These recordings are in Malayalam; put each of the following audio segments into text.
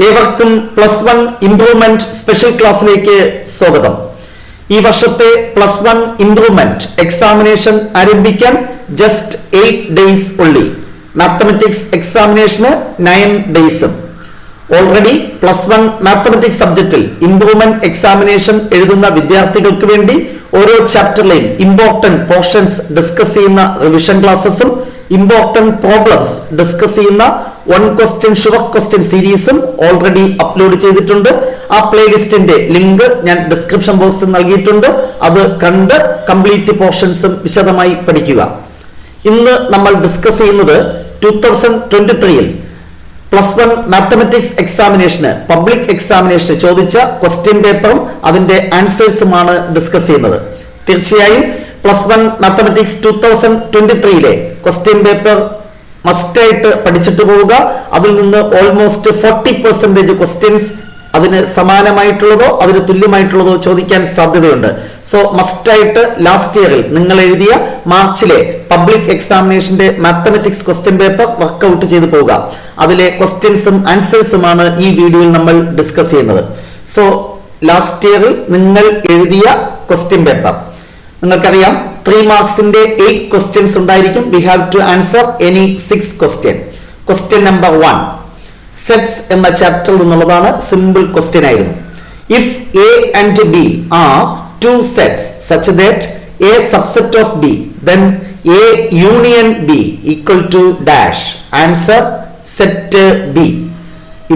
ഏവർക്കും +1 ഇംപ്രൂവ്മെന്റ് സ്പെഷ്യൽ ക്ലാസ്സിലേക്ക് സ്വാഗതം. ഈ വർഷത്തെ +1 ഇംപ്രൂവ്മെന്റ് എക്സാമിനേഷൻ ആരംഭിക്കാൻ ജസ്റ്റ് 8 days ഉള്ളി. മാത്തമാറ്റിക്സ് എക്സാമിനേഷന് 9 days. ഓൾറെഡി +1 മാത്തമാറ്റിക്സ് സബ്ജക്റ്റിൽ ഇംപ്രൂവ്മെന്റ് എക്സാമിനേഷൻ എഴുതുന്ന വിദ്യാർത്ഥികൾക്ക് വേണ്ടി ഓരോ ചാപ്റ്ററിലെയും ഇമ്പോർട്ടന്റ് പോർഷൻസ് ഡിസ്കസ് ചെയ്യുന്ന റിവിഷൻ ക്ലാസ്സസും ഇമ്പോർട്ടന്റ് പ്രോബ്ലംസ് ഡിസ്കസ് ചെയ്യുന്ന 1 question ഷുവർ ക്വസ്റ്റ്യൻ സീരീസും ഓൾറെഡി അപ്ലോഡ് ചെയ്തിട്ടുണ്ട്. ആ പ്ലേലിസ്റ്റിന്റെ ലിങ്ക് ഞാൻ ഡിസ്ക്രിപ്ഷൻ ബോക്സിൽ നൽകിയിട്ടുണ്ട്. അത് കണ്ട് കംപ്ലീറ്റ് പോർഷൻസും വിശദമായി പഠിക്കുക. ഇന്ന് നമ്മൾ ഡിസ്കസ് ചെയ്യുന്നത് 2023 +1 മാത്തമാറ്റിക്സ് എക്സാമിനേഷന് പബ്ലിക് എക്സാമിനേഷന് ചോദിച്ച ക്വസ്റ്റ്യൻ പേപ്പറും അതിന്റെ ആൻസേഴ്സുമാണ് ഡിസ്കസ് ചെയ്യുന്നത്. തീർച്ചയായും +1 മാത്തമാറ്റിക്സ് 2023 ക്വസ്റ്റ്യൻ പേപ്പർ മസ്റ്റായിട്ട് പഠിച്ചിട്ട് പോവുക. അതിൽ നിന്ന് ഓൾമോസ്റ്റ് 40% ക്വസ്റ്റ്യൻസ് അതിന് സമാനമായിട്ടുള്ളതോ അതിന് തുല്യമായിട്ടുള്ളതോ ചോദിക്കാൻ സാധ്യതയുണ്ട്. സോ മസ്റ്റായിട്ട് ലാസ്റ്റ് ഇയറിൽ നിങ്ങൾ എഴുതിയ മാർച്ചിലെ പബ്ലിക് എക്സാമിനേഷന്റെ മാത്തമാറ്റിക്സ് ക്വസ്റ്റ്യൻ പേപ്പർ വർക്ക്ഔട്ട് ചെയ്ത് പോവുക. അതിലെ ക്വസ്റ്റ്യൻസും ആൻസേഴ്സുമാണ് ഈ വീഡിയോയിൽ നമ്മൾ ഡിസ്കസ് ചെയ്യുന്നത്. സോ ലാസ്റ്റ് ഇയറിൽ നിങ്ങൾ എഴുതിയ ക്വസ്റ്റ്യൻ പേപ്പർ നിങ്ങൾക്കറിയാം 3 മാർക്സിന്റെ 8 questions ഉണ്ടായിരിക്കും. We have to answer any 6 question. Question number 1 sets എന്ന ചാപ്റ്ററിൽ നിന്നുള്ളതാണ്. സിമ്പിൾ ക്വസ്റ്റ്യൻ ആയിരുന്നു. If A and B are 2 sets such that a subset of b then a union b equal to dash. Answer set B.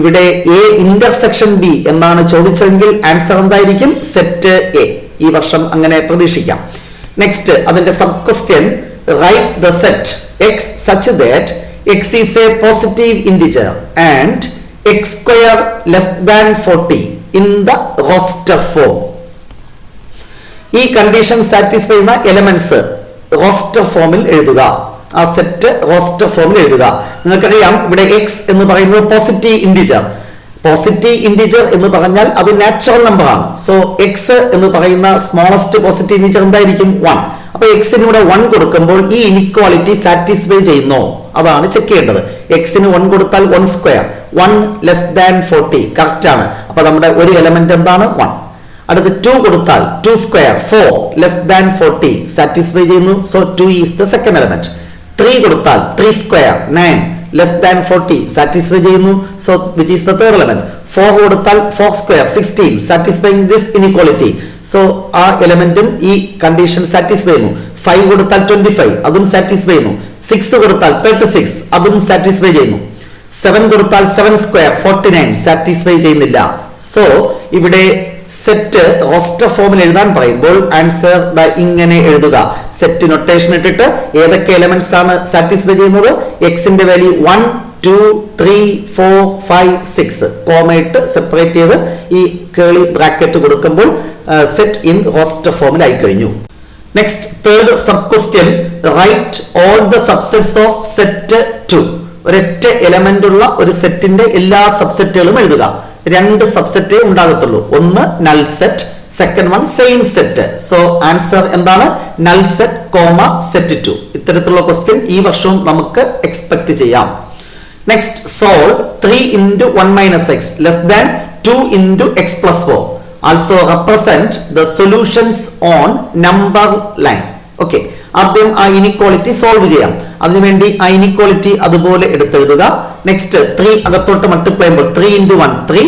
ഇവിടെ എ ഇന്റർസെക്ഷൻ ബി എന്നാണ് ചോദിച്ചതെങ്കിൽ ആൻസർ എന്തായിരിക്കും? Set A. ഈ വർഷം അങ്ങനെ പ്രതീക്ഷിക്കാം. നെക്സ്റ്റ് അതിന്റെ sub question write the set x such that x is a positive integer and x square less than 40 in the roster form. ഈ കണ്ടീഷൻ സാറ്റിസ്ഫൈ ചെയ്യുന്ന എലമെന്റ്സ് റോസ്റ്റർ ഫോമിൽ എഴുതുക. ആ സെറ്റ് റോസ്റ്റർ ഫോമിൽ എഴുതുക. നിങ്ങൾക്കറിയാം ഇവിടെ എക്സ് എന്ന് പറയുന്നത് പോസിറ്റീവ് ഇന്റിജർ. പോസിറ്റീവ് ഇന്റിജർ എന്ന് പറഞ്ഞാൽ അത് നാച്ചുറൽ നമ്പർ ആണ്. സോ എക്സ് എന്ന് പറയുന്ന സ്മോളസ്റ്റ് പോസിറ്റീവ് ഇന്റിജർ എന്തായിരിക്കും? 1. അപ്പൊ എക്സിന് ഇവിടെ 1 കൊടുക്കുമ്പോൾ ഈ ഇനിക്വാളിറ്റി സാറ്റിസ്ഫൈ ചെയ്യുന്നോ അതാണ് ചെക്ക് ചെയ്യേണ്ടത്. എക്സിന് 1 കൊടുത്താൽ 1 സ്ക്വയർ 1 ലെസ് ദാൻ 40 കറക്റ്റ് ആണ്. അപ്പൊ നമ്മുടെ ഒരു എലമെന്റ് എന്താണ്? 1. അടുത്ത് 2 കൊടുത്താൽ 2 സ്ക്വയർ 4 ലെസ് ദാൻ 40 സാറ്റിസ്ഫൈ ചെയ്യുന്നു. So 2 is the second element. 3 കൊടുത്താൽ 3 സ്ക്വയർ 9 ലെസ് ദാൻ 40 സാറ്റിസ്ഫൈ ചെയ്യുന്നു. So which is the third element. 4 കൊടുത്താൽ 4 square 16 satisfying this inequality. So ആ എലമെന്റും ഈ കണ്ടീഷൻ സാറ്റിസ്ഫൈ ചെയ്യുന്നു. 5 കൊടുത്താൽ 25 അതും സാറ്റിസ്ഫൈ ചെയ്യുന്നു. 6 കൊടുത്താൽ 36 അതും സാറ്റിസ്ഫൈ ചെയ്യുന്നു. 7 കൊടുത്താൽ 7 സ്ക്വയർ 49 സാറ്റിസ്ഫൈ ചെയ്യുന്നില്ല. സോ ഇവിടെ സെറ്റ് റോസ്റ്റർ ഫോമിൽ എഴുതാൻ പറയുമ്പോൾ ആൻസർ ഇങ്ങനെ എഴുതുക. സെറ്റ് നൊട്ടേഷൻ ഇട്ടിട്ട് ഏതൊക്കെ എലമെന്റ്സ് ആണ് സാറ്റിസ്ഫൈ ചെയ്യുന്നത്? എക്സിന്റെ വാല്യൂ 1 2 3 4 5 6 കോമയിട്ട് സെപ്പറേറ്റ് ചെയ്ത് ഈ കേളി ബ്രാക്കറ്റ് കൊടുക്കുമ്പോൾ സെറ്റ് ഇൻ റോസ്റ്റർ ഫോമിൽ ആയി കഴിഞ്ഞു. Next third sub question write all the subsets of set 2. ഒരൊറ്റ എലമെന്റ് ഉള്ള ഒരു സെറ്റിന്റെ എല്ലാ സബ്സെറ്റുകളും എഴുതുക. 2 സബ്സെറ്റേ ഉണ്ടാകത്തുള്ളൂ. ഒന്ന് null set, second one same set. So answer എന്താണ്? Null set comma set 2. ഇത്തരത്തിലുള്ള ക്വസ്റ്റ്യൻ ഈ വർഷവും നമുക്ക് എക്സ്പെക്ട് ചെയ്യാം. Next solve 3 into 1 minus x less than 2 into x plus 4. Also represent the solutions on number line. Okay, ആദ്യം ആ ഇനിക്വാളിറ്റി സോൾവ് ചെയ്യാം. അതിനുവേണ്ടി ആ ഇനിക്വാളിറ്റി അതുപോലെ എടുത്തെഴുതുക. നെക്സ്റ്റ് 3 അകത്തോട്ട് മൾട്ടിപ്ലൈ ചെയ്യുമ്പോൾ 3 into 1 3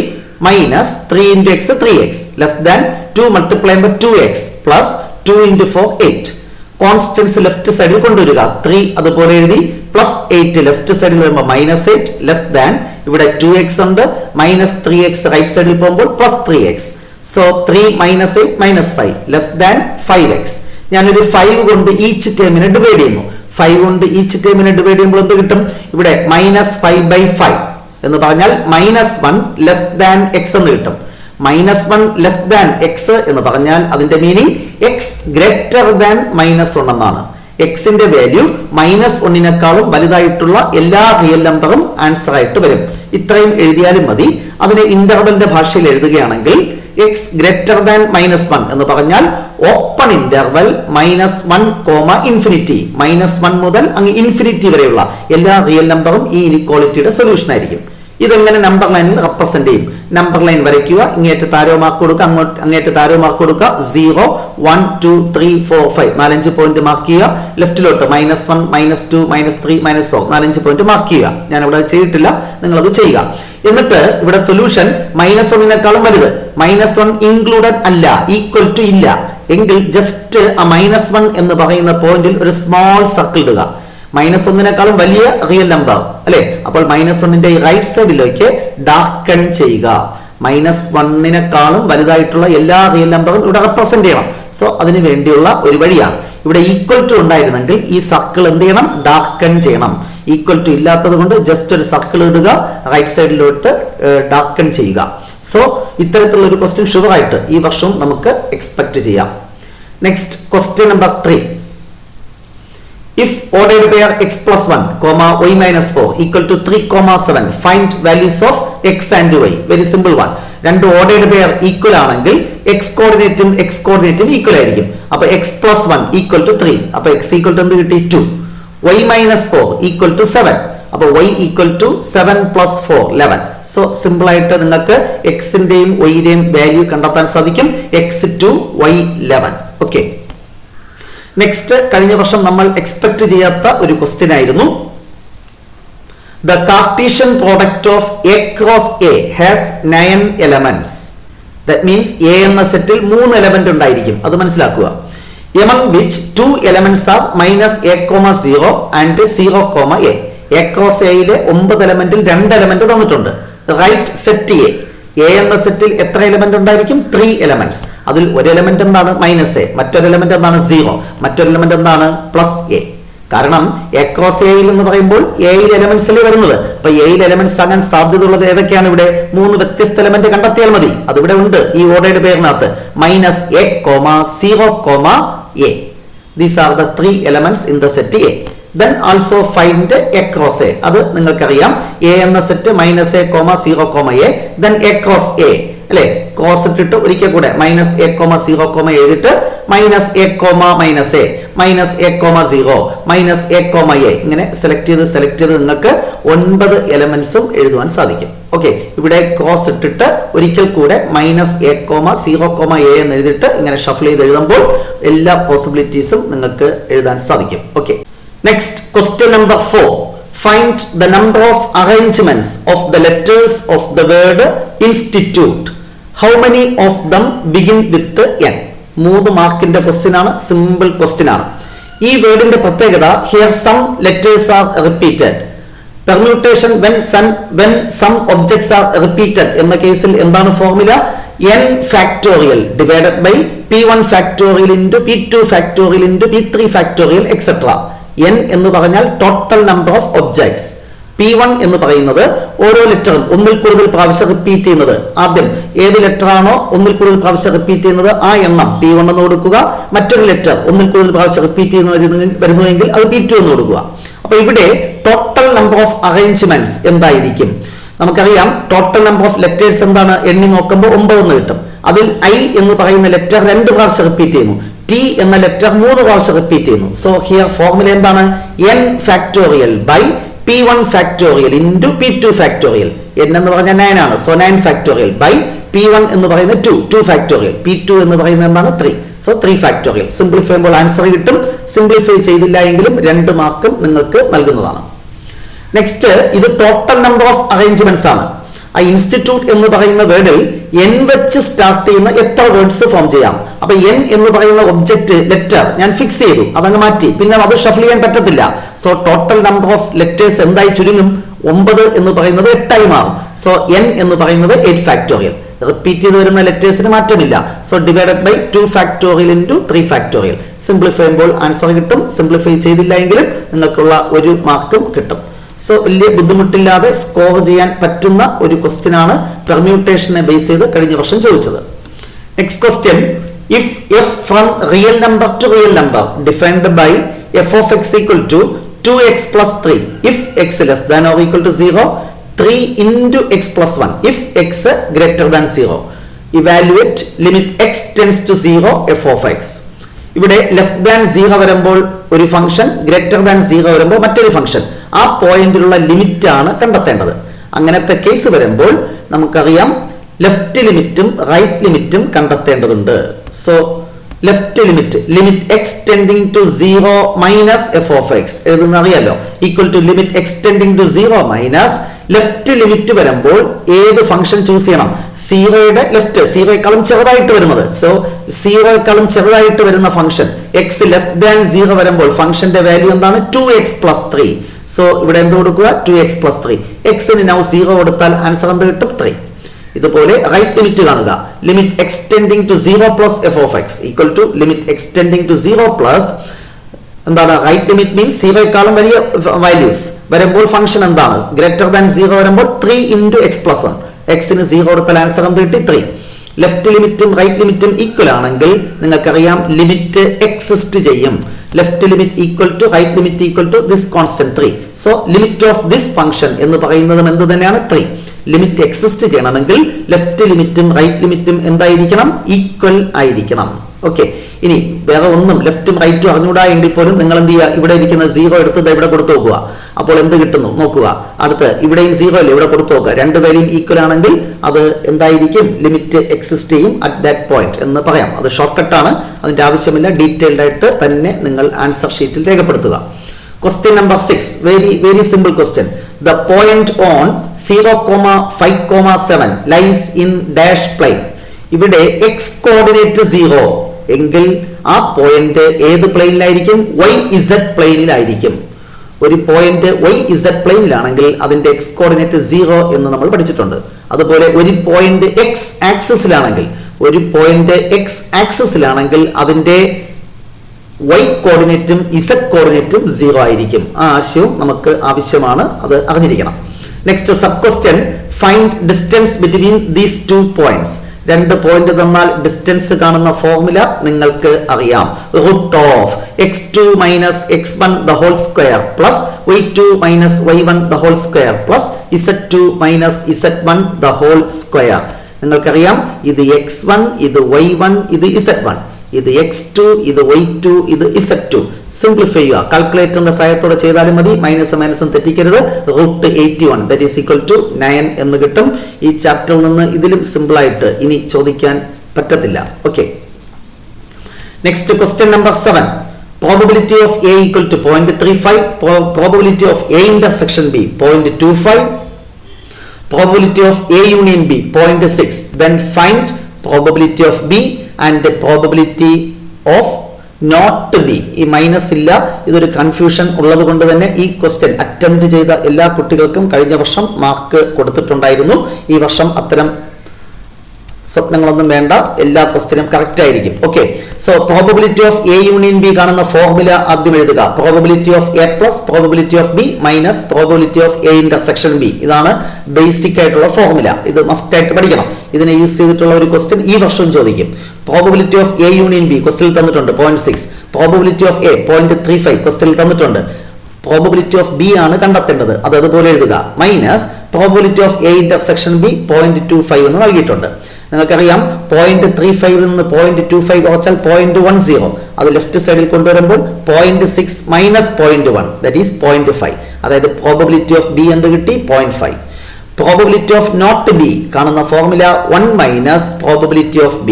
minus 3 into x 3x less than 2 multiply ചെയ്യുമ്പോൾ 2x plus 2 into 4 8. Constants left സൈഡിൽ കൊണ്ടുവരിക. 3 അതുപോലെ എഴുതി പ്ലസ് 8 ലെഫ്റ്റ് സൈഡിൽ വരുമ്പോൾ മൈനസ് 8 ലെസ് ദാൻ ഇവിടെ 2x ഉണ്ട് മൈനസ് 3x റൈറ്റ് സൈഡിൽ പോകുമ്പോൾ plus 3x. So 3 minus 8 minus 5 less than 5x. ഞാനൊരു 5 കൊണ്ട് ഈച്ച് ടേമിനെ ഡിവൈഡ് ചെയ്യുന്നു. 5 കൊണ്ട് ഈച്ച് ടേമിനെ ഡിവൈഡ് ചെയ്യുമ്പോൾ എന്ത് കിട്ടും? ഇവിടെ -5/5 എന്ന് പറഞ്ഞാൽ -1 ലെസ് ദാൻ x എന്ന് കിട്ടും. -1 ലെസ് ദാൻ x എന്ന് പറഞ്ഞാൽ അതിന്റെ മീനിങ് x ഗ്രേറ്റർ ദാൻ -1 എന്നാണ്. എക്സിന്റെ വാല്യൂ -1 വലുതായിട്ടുള്ള എല്ലാ റിയൽ നമ്പറും ആൻസർ ആയിട്ട് വരും. ഇത്രയും എഴുതിയാലും മതി. അതിനെ ഇന്റർവെലിന്റെ ഭാഷയിൽ എഴുതുകയാണെങ്കിൽ x ഗ്രേറ്റർ ദാൻ -1 എന്ന് പറഞ്ഞാൽ ഓപ്പൺ ഇന്റർവൽ -1, ഇൻഫിനിറ്റി. -1 മുതൽ അങ്ങ് ഇൻഫിനിറ്റി വരെയുള്ള എല്ലാ റിയൽ നമ്പറും ഈ ഇനിക്വാളിറ്റിയുടെ സൊല്യൂഷൻ ആയിരിക്കും. ഇതെങ്ങനെ നമ്പർ ലൈനിൽ റെപ്രസെന്റ് ചെയ്യും? നമ്പർ ലൈൻ വരയ്ക്കുക, ഇങ്ങേറ്റത്ത് ആരോ മാർക്ക് കൊടുക്കുക, അങ്ങേറ്റത്ത് ആരോ മാർക്ക് കൊടുക്കുക, 0 1 2 3 4 5 4-5 പോയിന്റ് മാർക്ക് ചെയ്യുക. ലെഫ്റ്റിലോട്ട് -1 -2 -3 -4 4-5 പോയിന്റ് മാർക്ക് ചെയ്യുക. ഞാൻ ഇവിടെ ചെയ്തിട്ടില്ല, നിങ്ങൾ അത് ചെയ്യുക. എന്നിട്ട് ഇവിടെ സൊല്യൂഷൻ -1 വലുത്, -1 ഇൻക്ലൂഡഡ് അല്ല, ഈക്വൽ ടു ഇല്ല എങ്കിൽ ജസ്റ്റ് ആ -1 എന്ന് പറയുന്ന പോയിന്റിൽ ഒരു സ്മോൾ സർക്കിൾ ഇടുക. -1 വലിയ റിയൽ നമ്പർ അല്ലെ, അപ്പോൾ -1 ഈ റൈറ്റ് സൈഡിലേക്ക് ഡാർക്കൺ ചെയ്യുക. -1 വലുതായിട്ടുള്ള എല്ലാ റിയൽ നമ്പറും ഇവിടെ റെപ്രസെന്റ് ചെയ്യണം. സോ അതിന് വേണ്ടിയുള്ള ഒരു വഴിയാണ്. ഇവിടെ ഈക്വൽ ടു ഉണ്ടായിരുന്നെങ്കിൽ ഈ സർക്കിൾ എന്ത് ചെയ്യണം? ഡാർക്കൺ ചെയ്യണം. ഈക്വൽ ടു ഇല്ലാത്തത് കൊണ്ട് ജസ്റ്റ് ഒരു സർക്കിൾ ഇടുക, റൈറ്റ് സൈഡിലോട്ട് ഡാർക്കൺ ചെയ്യുക. സോ ഇത്തരത്തിലുള്ള ഒരു ക്വസ്റ്റ്യൻ ഷുവർ ആയിട്ട് ഈ വർഷവും നമുക്ക് എക്സ്പെക്ട് ചെയ്യാം. Next question number 3. If ordered pair x plus 1, y minus 4 equal to 3, 7, find values of x and y. Very simple one. രണ്ട് ordered pair equal ആണെങ്കിൽ x കോർഡിനേറ്റും x കോർഡിനേറ്റും ഈക്വൽ ആയിരിക്കും. അപ്പോൾ x plus 1 equal to 3. അപ്പോൾ x equal to എന്ത് കിട്ടി? 2. y minus 4 equal to 7. അപ്പോൾ y equal to 7 plus 4 11. So simple ആയിട്ട് നിങ്ങൾക്ക് എക്സിന്റെയും വൈയുടെയും വാല്യൂ കണ്ടെത്താൻ സാധിക്കും. x2 y 11. ഓക്കെ. നെക്സ്റ്റ്, കഴിഞ്ഞ വർഷം നമ്മൾ എക്സ്പെക്ട് ചെയ്യാത്ത ഒരു ക്വസ്റ്റ്യൻ ആയിരുന്നു. The Cartesian product of A cross A has 9 elements. That means A എന്ന സെറ്റിൽ 3 എലമെന്റ് ഉണ്ടായിരിക്കും. അത് മനസ്സിലാക്കുക. among which 2 elements are -a,0 and 0, a cross എയിലെ 9 എലമെന്റിൽ 2 എലമെന്റ് തന്നിട്ടുണ്ട്. റൈറ്റ് സെറ്റ് എ എന്ന സെറ്റിൽ എത്ര എലമെന്റ് ഉണ്ടായിരിക്കും? 3 elements. അതിൽ ഒരു എലമെന്റ് എന്താണ്? -a. മറ്റൊരു എലമെന്റ് എന്താണ്? 0. മറ്റൊരു എലമെന്റ് എന്താണ്? +a. കാരണം എ ക്രോസ് എയിൽ എന്ന് പറയുമ്പോൾ എയിൽ എലമെന്റ്സിൽ വരുന്നത്. അപ്പൊ എയിൽ എലമെന്റ്സ് ആകാൻ സാധ്യതയുള്ളത് ഏതൊക്കെയാണ്? ഇവിടെ 3 വ്യത്യസ്ത എലമെന്റ് കണ്ടെത്തിയാൽ മതി. അതിവിടെ ഉണ്ട് ഈ ordered പേരിനകത്ത്. -a, 0, a. These are the 3 elements in the set A. Then also find a cross A. അത് നിങ്ങൾക്കറിയാം. A എന്ന set -a, 0, a. Then a cross A അല്ലെ, ക്രോസ് ഇട്ടിട്ട് ഒരിക്കൽ കൂടെ -a, 0, എഴുതിട്ട് -a, -a, 0, -a, ഇങ്ങനെ സെലക്ട് ചെയ്ത് നിങ്ങൾക്ക് 9 എലമെന്റ്സും എഴുതുവാൻ സാധിക്കും. ഓക്കെ. ഇവിടെ ക്രോസ് ഇട്ടിട്ട് ഒരിക്കൽ കൂടെ -a, 0, a എന്ന് എഴുതിയിട്ട് ഇങ്ങനെ ഷഫിൾ ചെയ്ത് എഴുതുമ്പോൾ എല്ലാ പോസിബിലിറ്റീസും നിങ്ങൾക്ക് എഴുതാൻ സാധിക്കും. Okay. Next, question number 4. Find the number of arrangements of the letters of the word institute. How many of them begin with n? 3 മാർക്കിന്റെ ക്വസ്റ്റ്യൻ ആണ്. സിമ്പിൾ ക്വസ്റ്റ്യൻ ആണ്. ഈ വേർഡിന്റെ പ്രത്യേകത, here some letters are repeated. Permutation when some objects are repeated എന്ന കേസിൽ എന്താണ് formula? n factorial divided by p1 factorial into p2 factorial into p3 factorial etc. n എന്ന് പറഞ്ഞാൽ total number of objects. p1 എന്ന് പറയുന്നത് ഓരോ ലെറ്ററും ഒന്നിൽ കൂടുതൽ പ്രാവശ്യം റിപ്പീറ്റ് ചെയ്യുന്നത്. ആദ്യം ഏത് ലെറ്റർ ആണോ ഒന്നിൽ കൂടുതൽ പ്രാവശ്യം റിപ്പീറ്റ് ചെയ്യുന്നത് ആ എണ്ണം p1 എന്ന് കൊടുക്കുക. മറ്റൊരു ലെറ്റർ ഒന്നിൽ കൂടുതൽ പ്രാവശ്യം റിപ്പീറ്റ് വരുന്നുവെങ്കിൽ അത് p2 എന്ന് കൊടുക്കുക. അപ്പൊ ഇവിടെ ടോട്ടൽ നമ്പർ ഓഫ് അറേഞ്ച്മെന്റ്സ് എന്തായിരിക്കും? നമുക്കറിയാം ടോട്ടൽ നമ്പർ ഓഫ് ലെറ്റേഴ്സ് എന്താണ്? എണ്ണി നോക്കുമ്പോൾ 9 എന്ന് കിട്ടും. അതിൽ i എന്ന് പറയുന്ന ലെറ്റർ 2 പ്രാവശ്യം റിപ്പീറ്റ് ചെയ്യുന്നു. ടി എന്ന ലെറ്റർ 3 പ്രാവശ്യം റിപ്പീറ്റ് ചെയ്യുന്നു. സോ ഹിയർ ഫോർമുല എന്താണ്? n factorial by p1 factorial into p2 factorial. n എന്ന് പറഞ്ഞാൽ 9 ആണ്. സോ 9 ഫാക്ടോറിയൽ ബൈ p1 എന്ന് പറയുന്നത് 2 ഫാക്ടോറിയൽ, p2 എന്ന് പറയുന്നത് എന്താണ്? 3. So 3 factorial. സിംപ്ലിഫൈ ചെയ്യുമ്പോൾ ആൻസർ കിട്ടും. സിംപ്ലിഫൈ ചെയ്തില്ല എങ്കിലും 2 മാർക്കും നിങ്ങൾക്ക് നൽകുന്നതാണ്. നെക്സ്റ്റ്, ഇത് ടോട്ടൽ നമ്പർ ഓഫ് അറേഞ്ച്മെന്റ്സ് ആണ്. ആ ഇൻസ്റ്റിറ്റ്യൂട്ട് എന്ന് പറയുന്ന വേർഡിൽ n വെച്ച് സ്റ്റാർട്ട് ചെയ്യുന്ന എത്ര വേർഡ്സ് ഫോം ചെയ്യാം? അപ്പൊ n എന്ന് പറയുന്ന ഒബ്ജക്റ്റ് ലെറ്റർ ഞാൻ ഫിക്സ് ചെയ്തു, അതങ്ങ് മാറ്റി, പിന്നെ അത് ഷഫിൾ ചെയ്യാൻ പറ്റത്തില്ല. So total number of letters എന്തായി ചുരുങ്ങും? 9 എന്ന് പറയുന്നത് 8 ആയി മാറും. സോ n എന്ന് പറയുന്നത് 8 ഫാക്ടോറിയൽ. റിപ്പീറ്റ് ചെയ്ത് വരുന്ന ലെറ്റേഴ്സിന് മാറ്റമില്ല. So divided by 2 factorial into 3 factorial. Simplify ചെയ്യുമ്പോൾ ആൻസർ കിട്ടും. സിംപ്ലിഫൈ ചെയ്തില്ല എങ്കിലും നിങ്ങൾക്കുള്ള 1 മാർക്കും കിട്ടും. സോ വലിയ ബുദ്ധിമുട്ടില്ലാതെ സ്കോർ ചെയ്യാൻ പറ്റുന്ന ഒരു ക്വസ്റ്റ്യൻ ആണ് പെർമ്യൂട്ടേഷനെ ബേസ് ചെയ്ത് കഴിഞ്ഞ വർഷം ചോദിച്ചത്. Next question, if f from real number to real number defined by f of x equal to 2x plus 3 if x less than or equal to 0, 3 into x plus 1 if x greater than 0, evaluate limit x tends to 0 f of x. ഇവിടെ ലെസ് ദാൻ 0 വരുമ്പോൾ ഒരു ഫംഗ്ഷൻ, ഗ്രേറ്റർ ദാൻ 0 വരുമ്പോൾ മറ്റൊരു ഫംഗ്ഷൻ. ആ പോയിന്റിലുള്ള ലിമിറ്റ് ആണ് കണ്ടെത്തേണ്ടത്. അങ്ങനത്തെ കേസ് വരുമ്പോൾ നമുക്കറിയാം ലെഫ്റ്റ് ലിമിറ്റും റൈറ്റ് ലിമിറ്റും കണ്ടെത്തേണ്ടതുണ്ട്. So left limit x tending to 0 minus f of x എഴുതുന്ന അറിയാലോ, equal to limit x tending to 0 minus left limit വരുമ്പോൾ ഏത് ഫംഗ്ഷൻ ചൂസ് ചെയ്യണം? സീറോയുടെ ലെഫ്റ്റ്, സീറോയെക്കാളും ചെറുതായിട്ട് വരുന്നത്. സോ സീറോയെക്കാളും ചെറുതായിട്ട് വരുന്ന ഫംഗ്ഷൻ എക്സ് ലെസ് ദാൻ 0 വരുമ്പോൾ ഫംഗ്ഷന്റെ വാല്യൂ എന്താണ്? 2x plus 3. സോ ഇവിടെ എന്ത് കൊടുക്കുക? 2x plus 3. എക്സിന് നൗ 0 കൊടുത്താൽ ആൻസർ എന്ത് കിട്ടും? 3. ഇതുപോലെ റൈറ്റ് ലിമിറ്റ് കാണുക. Limit x tending to 0 plus f of x equal to limit x tending to 0 plus എന്താണ്? റൈറ്റ് ലിമിറ്റ് മീൻസ് സീറോയെക്കാളും വലിയ വാല്യൂസ് വരുമ്പോൾ ഫംഗ്ഷൻ എന്താണ്? ഗ്രേറ്റർ ദാൻ 0 വരുമ്പോൾ 3 into x plus 1. എക്സിന് 0 കൊടുത്താൽ ആൻസർ എന്ത് കിട്ടി? 3. ലെഫ്റ്റ് ലിമിറ്റും റൈറ്റ് ലിമിറ്റും ഈക്വൽ ആണെങ്കിൽ നിങ്ങൾക്കറിയാം ലിമിറ്റ് എക്സിസ്റ്റ് ചെയ്യും. Left limit equal to right limit equal to this constant 3. So limit of this function എന്ന് പറയുന്നതും എന്ത് തന്നെയാണ്? 3. ലിമിറ്റ് എക്സിസ്റ്റ് ചെയ്യണമെങ്കിൽ ലെഫ്റ്റ് ലിമിറ്റും റൈറ്റ് ലിമിറ്റും എന്തായിരിക്കണം? ഈക്വൽ ആയിരിക്കണം. ഓക്കെ, ഇനി വേറെ ഒന്നും ലെഫ്റ്റും റൈറ്റും അറിഞ്ഞൂടാ എങ്കിൽ പോലും നിങ്ങൾ എന്ത് ചെയ്യുക? ഇവിടെ ഇരിക്കുന്ന 0 എടുത്ത് ഇവിടെ കൊടുത്തു നോക്കുക. അപ്പോൾ എന്ത് കിട്ടുന്നു നോക്കുക. അടുത്ത് ഇവിടെയും 0 അല്ലേ, ഇവിടെ കൊടുത്തു നോക്കുക. രണ്ട് വാല്യൂം ഈക്വൽ ആണെങ്കിൽ അത് എന്തായിരിക്കും? ലിമിറ്റ് എക്സിസ്റ്റ് ചെയ്യും അറ്റ് ദാറ്റ് പോയിന്റ് എന്ന് പറയാം. അത് ഷോർട്ട് കട്ടാണ്, അതിന്റെ ആവശ്യമില്ല. ഡീറ്റെയിൽഡ് ആയിട്ട് തന്നെ നിങ്ങൾ ആൻസർ ഷീറ്റിൽ രേഖപ്പെടുത്തുക. Question number 6, very simple question. The point on 0,5,7 lies in dash plane. ഇവിടെ x coordinate 0 എങ്കിൽ ആ പോയിന്റ് ഏത് പ്ലെയിനിലായിരിക്കും? YZ പ്ലെയിനിലായിരിക്കും. ഒരു പോയിന്റ് YZ പ്ലെയിനിലാണെങ്കിൽ അതിന്റെ x കോർഡിനേറ്റ് 0 എന്ന് നമ്മൾ പഠിച്ചിട്ടുണ്ട്. അതുപോലെ ഒരു പോയിന്റ് x ആക്സിസിലാണെങ്കിൽ അതിന്റെ y കോർഡിനേറ്റും z കോർഡിനേറ്റും 0 ആയിരിക്കും. ആ ആശയവും നമുക്ക് ആവശ്യമാണ്, അത് അറിഞ്ഞിരിക്കണം. Next sub question, find distance between these 2 points. രണ്ട് പോയിന്റ് തന്നാൽ ഡിസ്റ്റൻസ് കാണുന്ന ഫോർമുല നിങ്ങൾക്ക് അറിയാം. Root of x2 minus x1 the whole square plus y2 minus y1 the whole square plus z2 minus z1 the whole square. നിങ്ങൾക്കറിയാം ഇത് x1, ഇത് y1, ഇത് z1, ഇത് x2, ഇത് y2, ഇത് z2. സിംപ്ലിഫൈ ചെയ്യുക. കാൽക്കുലേറ്ററിന്റെ സഹായത്തോടെ ചെയ്താലും മതി. മൈനസും തെറ്റിക്കരുത്. Root 81 that is equal to 9 എന്ന് കിട്ടും. ഈ ചാപ്റ്ററിൽ നിന്ന് ഇതിലും സിമ്പിൾ ആയിട്ട് ഇനി ചോദിക്കാൻ പറ്റത്തില്ല. Okay, next question number 7. Probability of A equal to 0.35, probability of A intersection B 0.25, probability of A union B 0.6. then find probability of B and the probability of not B. ഈ മൈനസ് ഇല്ല, ഇതൊരു കൺഫ്യൂഷൻ ഉള്ളത് കൊണ്ട് തന്നെ ഈ ക്വസ്റ്റ്യൻ അറ്റംപ്റ്റ് ചെയ്ത എല്ലാ കുട്ടികൾക്കും കഴിഞ്ഞ വർഷം മാർക്ക് കൊടുത്തിട്ടുണ്ടായിരുന്നു. ഈ വർഷം അത്തരം സ്വപ്നങ്ങളൊന്നും വേണ്ട, എല്ലാ ക്വസ്റ്റ്യനും കറക്റ്റ് ആയിരിക്കും. Okay, so probability of A union B കാണുന്ന ഫോർമുല ആദ്യം എഴുതുക. Probability of A plus probability of B minus probability of A intersection B. ഇതാണ് ബേസിക് ആയിട്ടുള്ള ഫോർമുല. ഇത് മസ്റ്റ് ആയിട്ട് പഠിക്കണം. ഇതിനെ യൂസ് ചെയ്തിട്ടുള്ള ഒരു ക്വസ്റ്റ്യൻ ഈ വർഷം ചോദിക്കും. Probability of A union B ക്വസ്റ്റ്യനിൽ തന്നിട്ടുണ്ട് 0.6. പ്രോബബിലിറ്റി ഓഫ് A 0.35 ക്വസ്റ്റ്യനിൽ തന്നിട്ടുണ്ട്. പ്രോബബിലിറ്റി ഓഫ് B ആണ് കണ്ടെത്തേണ്ടത്, അത് അതുപോലെ എഴുതുക. Minus probability of A intersection B 0.25 എന്ന് നൽകിയിട്ടുണ്ട്. നിങ്ങൾക്കറിയാം 0.35 നിന്ന് 0.25 കുറച്ചാൽ 0.10. അത് ലെഫ്റ്റ് സൈഡിൽ കൊണ്ടുവരുമ്പോൾ 0.6 മൈനസ് 0.1 ദാറ്റ് ഈസ് 0.5. അതായത് പ്രോബബിലിറ്റി ഓഫ് B എന്ത് കിട്ടി? 0.5. പ്രോബബിലിറ്റി ഓഫ് നോട്ട് B കാണുന്ന formula 1 minus probability of B.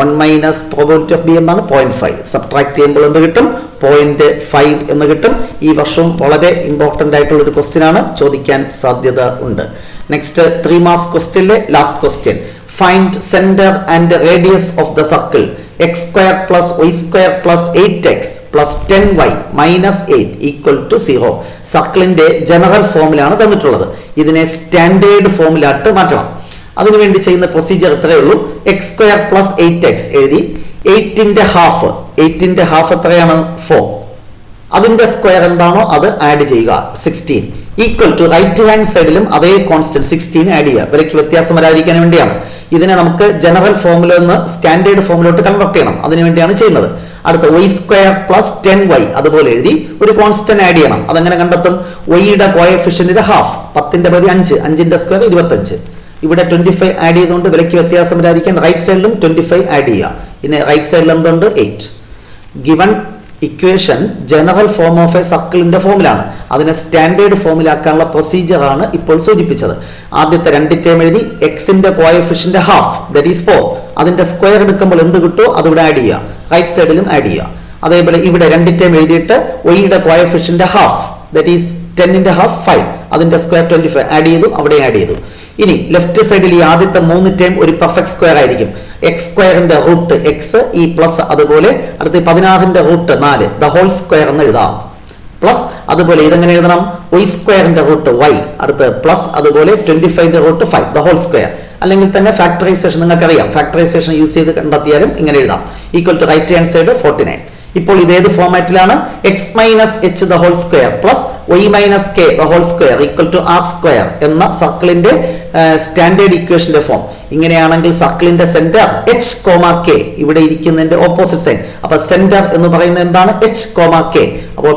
1 minus probability of B എന്നാണ് 0.5. സബ്ട്രാക്ട് ചെയ്യുമ്പോൾ എന്ത് കിട്ടും? 0.5 എന്ന് കിട്ടും. ഈ വർഷവും വളരെ ഇമ്പോർട്ടന്റ് ആയിട്ടുള്ള ഒരു ക്വസ്റ്റ്യൻ ആണ്, ചോദിക്കാൻ സാധ്യത ഉണ്ട്. നെക്സ്റ്റ് 3 മാർക്സ് ക്വസ്റ്റ്യനിലെ last question. Find centre and radius of the circle x square plus y square plus 8x plus 10y minus 8 equal to 0. സർക്കിളിന്റെ ജനറൽ ഫോർമുലയാണ് തന്നിട്ടുള്ളത്. ഇതിനെ സ്റ്റാൻഡേർഡ് ഫോർമുല ആയിട്ട് മാറ്റണം. അതിനുവേണ്ടി ചെയ്യുന്ന പ്രൊസീജിയർ ഇത്രയേ ഉള്ളൂ. x square plus 8x എഴുതി 8ന്റെ ഹാഫ് എത്രയാണ്? 4. അതിന്റെ സ്ക്വയർ എന്താണോ അത് ആഡ് ചെയ്യുക 16 ഈക്വൽ ടു റൈറ്റ് ഹാൻഡ് സൈഡിലും അതേ കോൺസ്റ്റന്റ് 16 ആഡ് ചെയ്യുക. വിലയ്ക്ക് വ്യത്യാസം വരാതിരിക്കാൻ വേണ്ടിയാണ്. ഇതിനെ നമുക്ക് ജനറൽ ഫോർമുല നിന്ന് സ്റ്റാൻഡേർഡ് ഫോർമുലോട്ട് കൺവെർട്ട് ചെയ്യണം. അതിനുവേണ്ടിയാണ് ചെയ്യുന്നത്. അടുത്ത y സ്ക്വയർ പ്ലസ് 10y അതുപോലെ എഴുതി ഒരു കോൺസ്റ്റന്റ് ആഡ് ചെയ്യണം. അതെങ്ങനെ കണ്ടെത്തും? yയുടെ കോഎഫിഷ്യന്റ് ഹാഫ്, 10ന്റെ പകുതി 5, 5ന്റെ സ്ക്വയർ 25. ഇവിടെ 25 ആഡ് ചെയ്തുകൊണ്ട് വിലയ്ക്ക് വ്യത്യാസം വരാതിരിക്കാൻ റൈറ്റ് സൈഡിലും 25 ആഡ് ചെയ്യുക. ഇനി റൈറ്റ് സൈഡിൽ എന്തുണ്ട്? 8. Given equation general form of A സർക്കിളിന്റെ ഫോമിലാണ്. അതിനെ സ്റ്റാൻഡേർഡ് ഫോമിലാക്കാനുള്ള പ്രൊസീജിയറാണ് ഇപ്പോൾ സൂചിപ്പിച്ചത്. ആദ്യത്തെ 2 ടേം എഴുതി, എക്സിന്റെ കോഎഫിഷ്യന്റ് ഹാഫ് ദാറ്റ് ഈസ് 4, അതിന്റെ സ്ക്വയർ എടുക്കുമ്പോൾ എന്ത് കിട്ടുമോ അതിവിടെ ആഡ് ചെയ്യുക, റൈറ്റ് സൈഡിലും ആഡ് ചെയ്യുക. അതേപോലെ ഇവിടെ 2 ടേം എഴുതിയിട്ട് വൈയുടെ കോഎഫിഷ്യന്റ് ഹാഫ് ദാറ്റ് ഈസ് 10ന്റെ ഹാഫ് 5, അതിന്റെ സ്ക്വയർ 25 ആഡ് ചെയ്തു, അവിടെ ആഡ് ചെയ്തു. ഇനി ലെഫ്റ്റ് സൈഡിൽ ഈ ആദ്യത്തെ 3 ടേം ഒരു പെർഫെക്റ്റ് സ്ക്വയർ ആയിരിക്കും. എക്സ് സ്ക്വയറിന്റെ റൂട്ട് എക്സ്, ഈ പ്ലസ് അതുപോലെ അടുത്ത് 16ന്റെ റൂട്ട് 4 ദ ഹോൾ സ്ക്വയർ എന്ന് എഴുതാം. പ്ലസ് അതുപോലെ ഇതെങ്ങനെ എഴുതണം, വൈ സ്ക്വയറിന്റെ റൂട്ട് വൈ, അടുത്ത് പ്ലസ് അതുപോലെ 25ന്റെ റൂട്ട് 5 ദ ഹോൾ സ്ക്വയർ. അല്ലെങ്കിൽ തന്നെ ഫാക്ടറൈസേഷൻ നിങ്ങൾക്കറിയാം, ഫാക്ടറൈസേഷൻ യൂസ് ചെയ്ത് കണ്ടെത്തിയാലും ഇങ്ങനെ എഴുതാം. Equal to right hand side 49. ഇപ്പോൾ ഇതേത് ഫോമാറ്റിലാണ്, X minus H the whole square plus Y minus K the whole square equal to R square എന്ന സർക്കിളിന്റെ സ്റ്റാൻഡേർഡ് ഇക്വേഷന്റെ ഫോം. ഇങ്ങനെയാണെങ്കിൽ സർക്കിളിന്റെ സെന്റർ എച്ച് കോമ കെ, ഇവിടെ ഇരിക്കുന്നതിന്റെ ഓപ്പോസിറ്റ് സൈൻ. അപ്പൊ സെന്റർ എന്ന് പറയുന്നത് എന്താണ്, എച്ച് കോമ കെ. അപ്പോൾ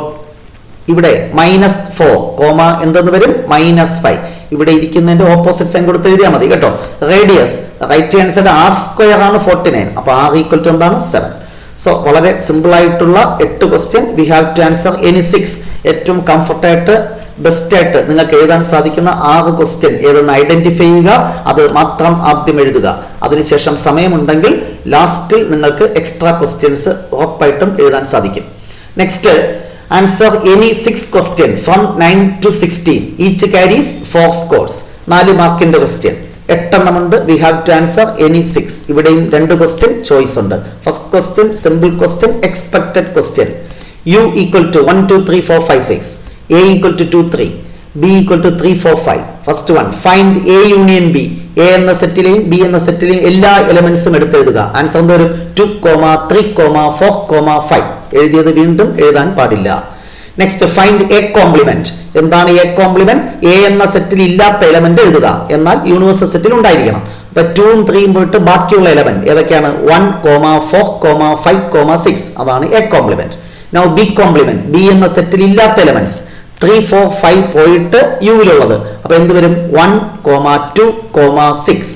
ഇവിടെ -4 കോമ എന്തെന്ന് വരും, -5. ഇവിടെ ഇരിക്കുന്നതിന്റെ ഓപ്പോസിറ്റ് സൈൻ കൊടുത്ത് എഴുതിയാൽ മതി കേട്ടോ. Radius right hand side r square ആണ് 49, അപ്പൊ ആർ ഈക്വൽ ടു എന്താണ് 7. സോ വളരെ സിമ്പിൾ ആയിട്ടുള്ള 8 question we have to answer any 6. ഏറ്റവും കംഫർട്ടായിട്ട് ബെസ്റ്റ് ആയിട്ട് നിങ്ങൾക്ക് എഴുതാൻ സാധിക്കുന്ന 6 ക്വസ്റ്റ്യൻ ഏതെന്ന് ഐഡന്റിഫൈ ചെയ്യുക, അത് മാത്രം ആദ്യം എഴുതുക. അതിനുശേഷം സമയമുണ്ടെങ്കിൽ ലാസ്റ്റിൽ നിങ്ങൾക്ക് എക്സ്ട്രാ ക്വസ്റ്റ്യൻസ് ഉറപ്പായിട്ടും എഴുതാൻ സാധിക്കും. Next, answer any 6 question from 9 to 16. Each carries 4 scores. 4 മാർക്കിന്റെ ക്വസ്റ്റ്യൻ 8 എണ്ണമുണ്ട്. We have to answer any 6. ഇവിടെയും 2 ക്വസ്റ്റ്യൻ ചോയ്സ് ഉണ്ട്. First question simple question, expected question. u equal to 1 2 3 4 5 6, a equal to 2 3, b equal to 3 4 5. First one, find a union b. a എന്ന സെറ്റിലെയും b എന്ന സെറ്റിലെയും എല്ലാ എലമെന്റ്സും എടുത്തെഴുതുക. ആൻസർ എന്തോരും 2, 3, 4, 5. എഴുതിയത് വീണ്ടും എഴുതാൻ പാടില്ല. Next, find A complement. എന്താണ് എ കോംപ്ലിമെന്റ്? എ എന്ന സെറ്റിൽ ഇല്ലാത്ത എലമെന്റ് എഴുതുക, എന്നാൽ യൂണിവേഴ്സൽ സെറ്റിൽ ഉണ്ടായിരിക്കണം. അപ്പൊ 2ഉം 3ഉം പോയിട്ട് ബാക്കിയുള്ള എലമെന്റ് ഏതൊക്കെയാണ്? 1, 4, 5, 6. അതാണ് A complement. Now B complement. B എന്ന സെറ്റിൽ ഇല്ലാത്ത എലമെന്റ്സ് 3, 4, 5 പോയിട്ട് യുവിലുള്ളത്. അപ്പൊ എന്ത് വരും? 1, 2, 6.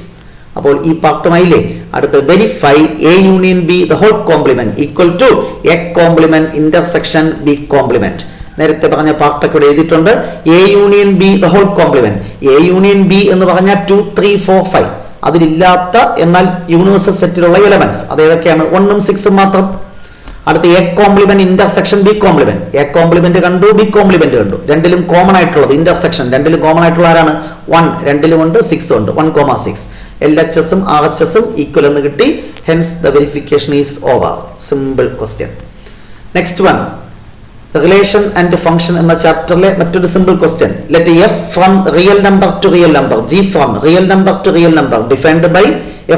അപ്പോൾ ഈ പാർട്ടുമായില്ലേ. അടുത്ത് verify A union B the whole complement equal to A complement intersection B complement. നേരത്തെ പറഞ്ഞ പാർട്ടൊക്കെ ഇവിടെ എഴുതിയിട്ടുണ്ട്. A union B the whole complement. A union B എന്ന് പറഞ്ഞാൽ 2, 3, 4, 5 അതിലില്ലാത്ത എന്നാൽ യൂണിവേഴ്സൽ സെറ്റിലുള്ള എലമെന്റ്സ് അത് ഏതൊക്കെയാണ്? 1ഉം 6ഉം മാത്രം. അടുത്ത A complement intersection B complement. A complement കണ്ടു, ബി കോംപ്ലിമെന്റ് കണ്ടു. രണ്ടിലും കോമൺ ആയിട്ടുള്ളത് ഇന്റർസെക്ഷൻ. രണ്ടിലും കോമൺ ആയിട്ടുള്ള ആരാണ്? 1 രണ്ടിലും ഉണ്ട്, 6 ഉണ്ട്. 1, 6. LHSഉം RHSഉം ഈക്വൽ എന്ന് കിട്ടി. Hence the verification is over. Simple question. Next one, relation and function എന്ന ചാപ്റ്ററിലെ മറ്റൊരു simple question. Let f from real number to real number, g from real number to real number defined by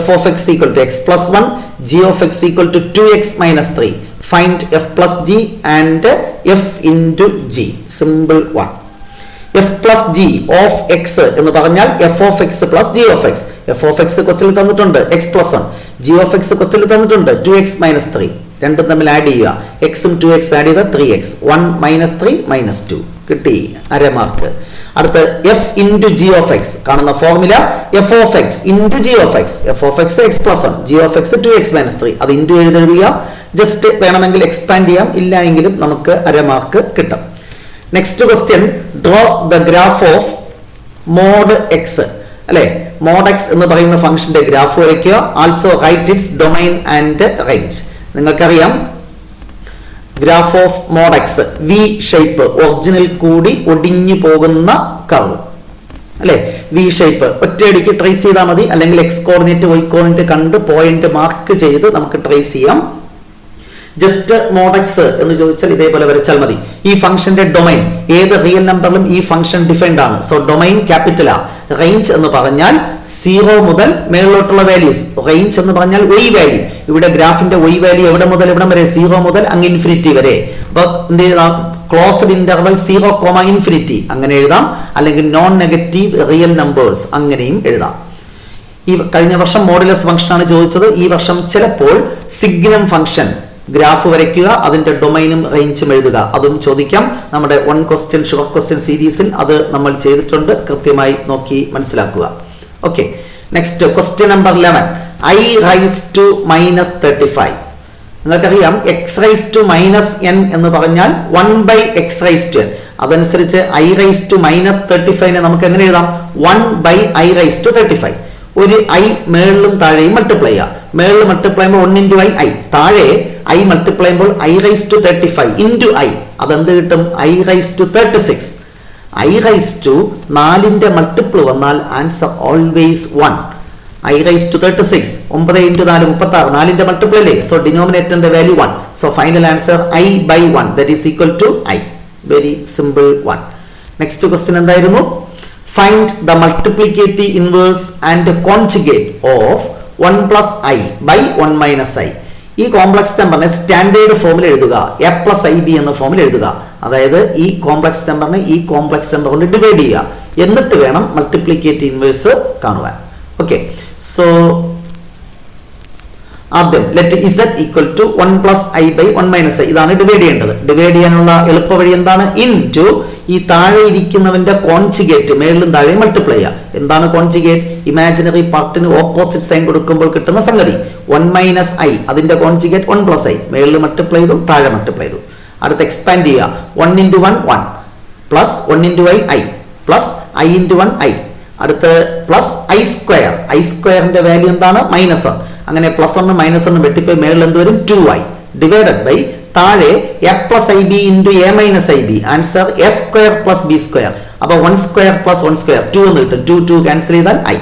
f of x equal to x plus 1, g of x equal to 2x minus 3. Find f plus g and f into g. Simple one. f plus g of x എന്ന് പറഞ്ഞാൽ f of x plus g of x. f of x ക്വസ്റ്റ്യനിൽ തന്നിട്ടുണ്ട് x plus 1. g of x ക്വസ്റ്റ്യനിൽ തന്നിട്ടുണ്ട് 2x minus 3. രണ്ടും തമ്മിൽ ആഡ് ചെയ്യുക. x ഉം 2x ആഡ് ചെയ്ത 3x. 1 minus 3 minus 2 കിട്ടി, അര മാർക്ക്. അടുത്ത് f into g of x കാണുന്ന formula f of x into g of x. f of x x plus 1, g of x 2x minus 3. അത് ഇൻറ്റു എഴുതുക. ജസ്റ്റ് വേണമെങ്കിൽ എക്സ്പാൻഡ് ചെയ്യാം, ഇല്ല എങ്കിലും നമുക്ക് അര മാർക്ക് കിട്ടും. Next question, draw the graph of mod X. അല്ലെ, മോഡ് എക്സ് എന്ന് പറയുന്ന ഫംഗ്ഷന്റെ ഗ്രാഫ് വരയ്ക്കുക. Also write its domain and range. നിങ്ങൾക്കറിയാം graph of mod X V shape, original കൂടി ഒടിഞ്ഞു പോകുന്ന കർവ് അല്ലെ. വി ഷേപ്പ് ഒറ്റയടിക്ക് ട്രേസ് ചെയ്താൽ മതി, അല്ലെങ്കിൽ എക്സ് കോർഡിനേറ്റ് വൈ കോർഡിനേറ്റ് കണ്ട് പോയിന്റ് മാർക്ക് ചെയ്ത് നമുക്ക് ട്രേസ് ചെയ്യാം. ജസ്റ്റ് മോഡ് എക്സ് എന്ന് ചോദിച്ചാൽ ഇതേപോലെ വരച്ചാൽ മതി. ഈ ഫംഗ്ഷന്റെ ഡൊമൈൻ ഏത് റിയൽ നമ്പറിലും ഈ ഫംഗ്ഷൻ ഡിഫൈൻഡ് ആണ്. സോ ഡൊമൈൻ ക്യാപിറ്റൽ ആ. റേഞ്ച് എന്ന് പറഞ്ഞാൽ 0 മുതൽ മേളിലോട്ടുള്ള വാല്യൂസ്. റേഞ്ച് എന്ന് പറഞ്ഞാൽ y വാല്യൂ. ഇവിടെ ഗ്രാഫിന്റെ y വാല്യൂ എവിടെ മുതൽ എവിടെ വരെ? 0 മുതൽ അങ്ങ് ഇൻഫിനിറ്റി വരെ. അപ്പൊ എന്ത് എഴുതാം? ക്ലോസ്ഡ് ഇന്റർവൽ 0, അങ്ങനെ എഴുതാം. അല്ലെങ്കിൽ നോൺ നെഗറ്റീവ് റിയൽ നമ്പേഴ്സ് അങ്ങനെയും എഴുതാം. ഈ കഴിഞ്ഞ വർഷം മോഡുലസ് ഫംഗ്ഷൻ ആണ് ചോദിച്ചത്. ഈ വർഷം ചിലപ്പോൾ സിഗ്നം ഫംഗ്ഷൻ ഗ്രാഫ് വരയ്ക്കുക, അതിന്റെ ഡൊമൈനും റേഞ്ചും എഴുതുക, അതും ചോദിക്കാം. നമ്മുടെ 1 ക്വസ്റ്റ്യൻ ഷോർട്ട് ക്വസ്റ്റ്യൻ സീരീസിൽ അത് നമ്മൾ ചെയ്തിട്ടുണ്ട്. കൃത്യമായി നോക്കി മനസ്സിലാക്കുക. Okay, next question number 11. I raised to -35. നിങ്ങൾക്കറിയാം x raise to minus n എന്ന് പറഞ്ഞാൽ 1/x⁻n. അതനുസരിച്ച് i⁻35 നമുക്ക് എങ്ങനെ എഴുതാം? 1/i⁻35. ഒരു i മേളിലും താഴെയും മൾട്ടിപ്ലൈ ചെയ്യുക. മേളിൽ മൾട്ടിപ്ലൈ ചെയ്യുമ്പോൾ 1 × i, താഴെ i മൾട്ടിപ്ലൈ ചെയ്യുമ്പോൾ i⁻35 × i. അതെന്ത് കിട്ടും? i⁻36. i⁻4ന്റെ മൾട്ടിപ്പിൾ വന്നാൽ ആൻസർ ഓൾവേസ് 1. i⁻36 9 × 4 36, 4ന്റെ മൾട്ടിപ്പിൾ അല്ലേ? സോ ഡിനോമിനേറ്ററിന്റെ value 1. So final answer i/1 that is equal to i. Very simple one. Next question എന്തായിരുന്നു? Find the multiplicative inverse and conjugate of 1 + i by 1 - i. ഈ കോംപ്ലക്സ് നമ്പറിനെ സ്റ്റാൻഡേർഡ് ഫോമിൽ എഴുതുക. a + ib എന്ന ഫോമിൽ എഴുതുക. അതായത് ഈ കോംപ്ലക്സ് നമ്പറിനെ ഈ കോംപ്ലക്സ് നമ്പർ കൊണ്ട് ഡിവൈഡ് ചെയ്യുക. എന്നിട്ട് വേണം മൾട്ടിപ്ലിക്കേറ്റീവ് ഇൻവേഴ്സ് കാണുവാൻ. ഓക്കെ, സോ ആദ്യം let z equal to 1 + i by 1 - i. ഇതാണ് ഡിവൈഡ് ചെയ്യേണ്ടത്. ഡിവൈഡ് ചെയ്യാനുള്ള എളുപ്പ വഴി എന്താണ്? ഇൻറ്റു ഈ താഴെ ഇരിക്കുന്നവന്റെ കോൺജുഗേറ്റ് മേളിലും താഴെയും മൾട്ടിപ്ലൈ ചെയ്യുക. എന്താണ് കോൺജുഗേറ്റ്? ഇമാജിനറി പാർട്ടിന് ഓപ്പോസിറ്റ് സൈൻ കൊടുക്കുമ്പോൾ കിട്ടുന്ന സംഗതി. 1 - i അതിന്റെ കോൺജുഗേറ്റ് 1 + i. മേളിൽ മൾട്ടിപ്ലൈ ചെയ്തു, താഴെ മൾട്ടിപ്ലൈ ചെയ്തു. അടുത്ത് എക്സ്പാൻഡ് ചെയ്യുക. 1 × 1 1 plus 1 × i plus i × 1 i. അടുത്ത് പ്ലസ് i². i²ന്റെ വാല്യൂ എന്താണ്? -1. അങ്ങനെ +1 -1 വെട്ടിപ്പോയി മേളിൽ എന്ത് വരും? 2i ഡിവൈഡഡ് ബൈ താഴെ a + ib × a - ib. Answer a² + b². അപ്പൊ 1² + 1² 2 എന്ന് കിട്ടും. 2 ക്യാൻസൽ ചെയ്താൽ i.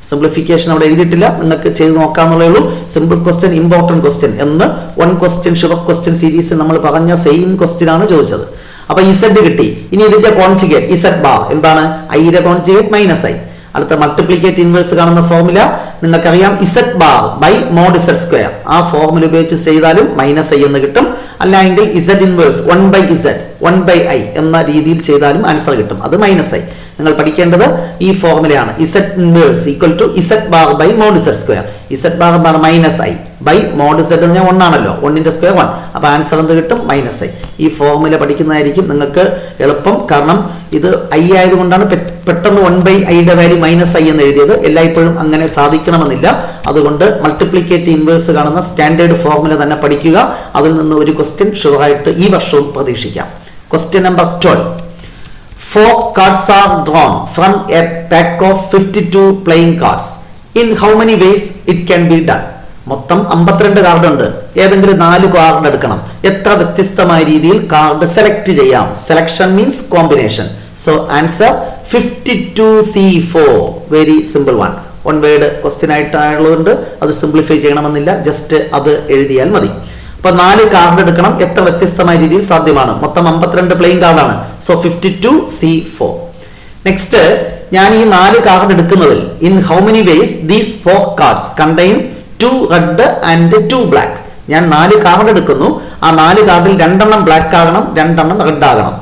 സിംപ്ലിഫിക്കേഷൻ അവിടെ എഴുതിയിട്ടില്ല, നിങ്ങൾക്ക് ചെയ്ത് നോക്കാന്നുള്ളേ ഉള്ളൂ. സിമ്പിൾ ക്വസ്റ്റ്യൻ, ഇമ്പോർട്ടന്റ് ക്വസ്റ്റ്യൻ എന്ന് 1 ക്വസ്റ്റ്യൻ ഷുവർ ക്വസ്റ്റ്യൻ സീരീസിൽ നമ്മൾ പറഞ്ഞ സെയിം ക്വസ്റ്റ്യൻ ആണ് ചോദിച്ചത്. അപ്പൊ z കിട്ടി. ഇനി ഇതിന്റെ കോൺജുഗേറ്റ് z⁻ എന്താണ്? i-യുടെ കോൺജുഗേറ്റ് -i. അടുത്ത മൾട്ടിപ്ലിക്കേറ്റ് ഇൻവേഴ്സ് കാണുന്ന ഫോർമുല നിങ്ങൾക്കറിയാം, z⁻mod z². ആ ഫോർമുല ഉപയോഗിച്ച് ചെയ്താലും -i എന്ന് കിട്ടും. അല്ലെങ്കിൽ z ഇൻവേഴ്സ് 1/z 1/i എന്ന രീതിയിൽ ചെയ്താലും ആൻസർ കിട്ടും. അത് -i. നിങ്ങൾ പഠിക്കേണ്ടത് ഈ ഫോർമുലയാണ്. z inverse equal to z⁻mod z². z⁻ -i by mod z എന്ന് പറഞ്ഞാൽ 1 ആണല്ലോ. 1ന്റെ സ്ക്വയർ 1. അപ്പൊ ആൻസർ എന്ത് കിട്ടും? -i. ഈ ഫോർമുല പഠിക്കുന്നതായിരിക്കും നിങ്ങൾക്ക് എളുപ്പം. കാരണം ഇത് i ആയതുകൊണ്ടാണ് പെട്ടെന്ന് 1/i-യുടെ വാല്യൂ -i എന്ന് എഴുതിയത്. എല്ലായ്പ്പോഴും അങ്ങനെ സാധിക്കണമെന്നില്ല. അതുകൊണ്ട് മൾട്ടിപ്ലിക്കേറ്റീവ് ഇൻവേഴ്സ് കാണുന്ന സ്റ്റാൻഡേർഡ് ഫോർമുല തന്നെ പഠിക്കുക. അതിൽ നിന്ന് ഒരു ക്വസ്റ്റ്യൻ ഷുവറായിട്ട് ഈ വർഷവും പ്രതീക്ഷിക്കാം. Question number 12. 4 cards are drawn from a pack of 52 playing cards. In how many ways it can be done? മൊത്തം 52 കാർഡ് ഉണ്ട്. ഏതെങ്കിലും 4 കാർഡ് എടുക്കണം. എത്ര വ്യത്യസ്തമായ രീതിയിൽ കാർഡ് സെലക്ട് ചെയ്യാം? Selection means combination. So answer 52C4. Very simple one. 1 word question ആയിട്ടുള്ളതുകൊണ്ട് അത് സിംപ്ലിഫൈ ചെയ്യണമെന്നില്ല, ജസ്റ്റ് അത് എഴുതിയാൽ മതി. അപ്പൊ 4 കാർഡ് എടുക്കണം. എത്ര വ്യത്യസ്തമായ രീതിയിൽ സാധ്യമാണ്? മൊത്തം 52 പ്ലേയിങ് കാർഡാണ്. So 52C4. നെക്സ്റ്റ്, ഞാൻ ഈ 4 കാർഡ് എടുക്കുന്നതിൽ in how many vase these 4 cards contain 2 red and 2 black. ഞാൻ 4 കാർഡ് എടുക്കുന്നു. ആ 4 കാർഡിൽ 2 എണ്ണം ബ്ലാക്ക് ആകണം, 2 എണ്ണം റെഡ് ആകണം.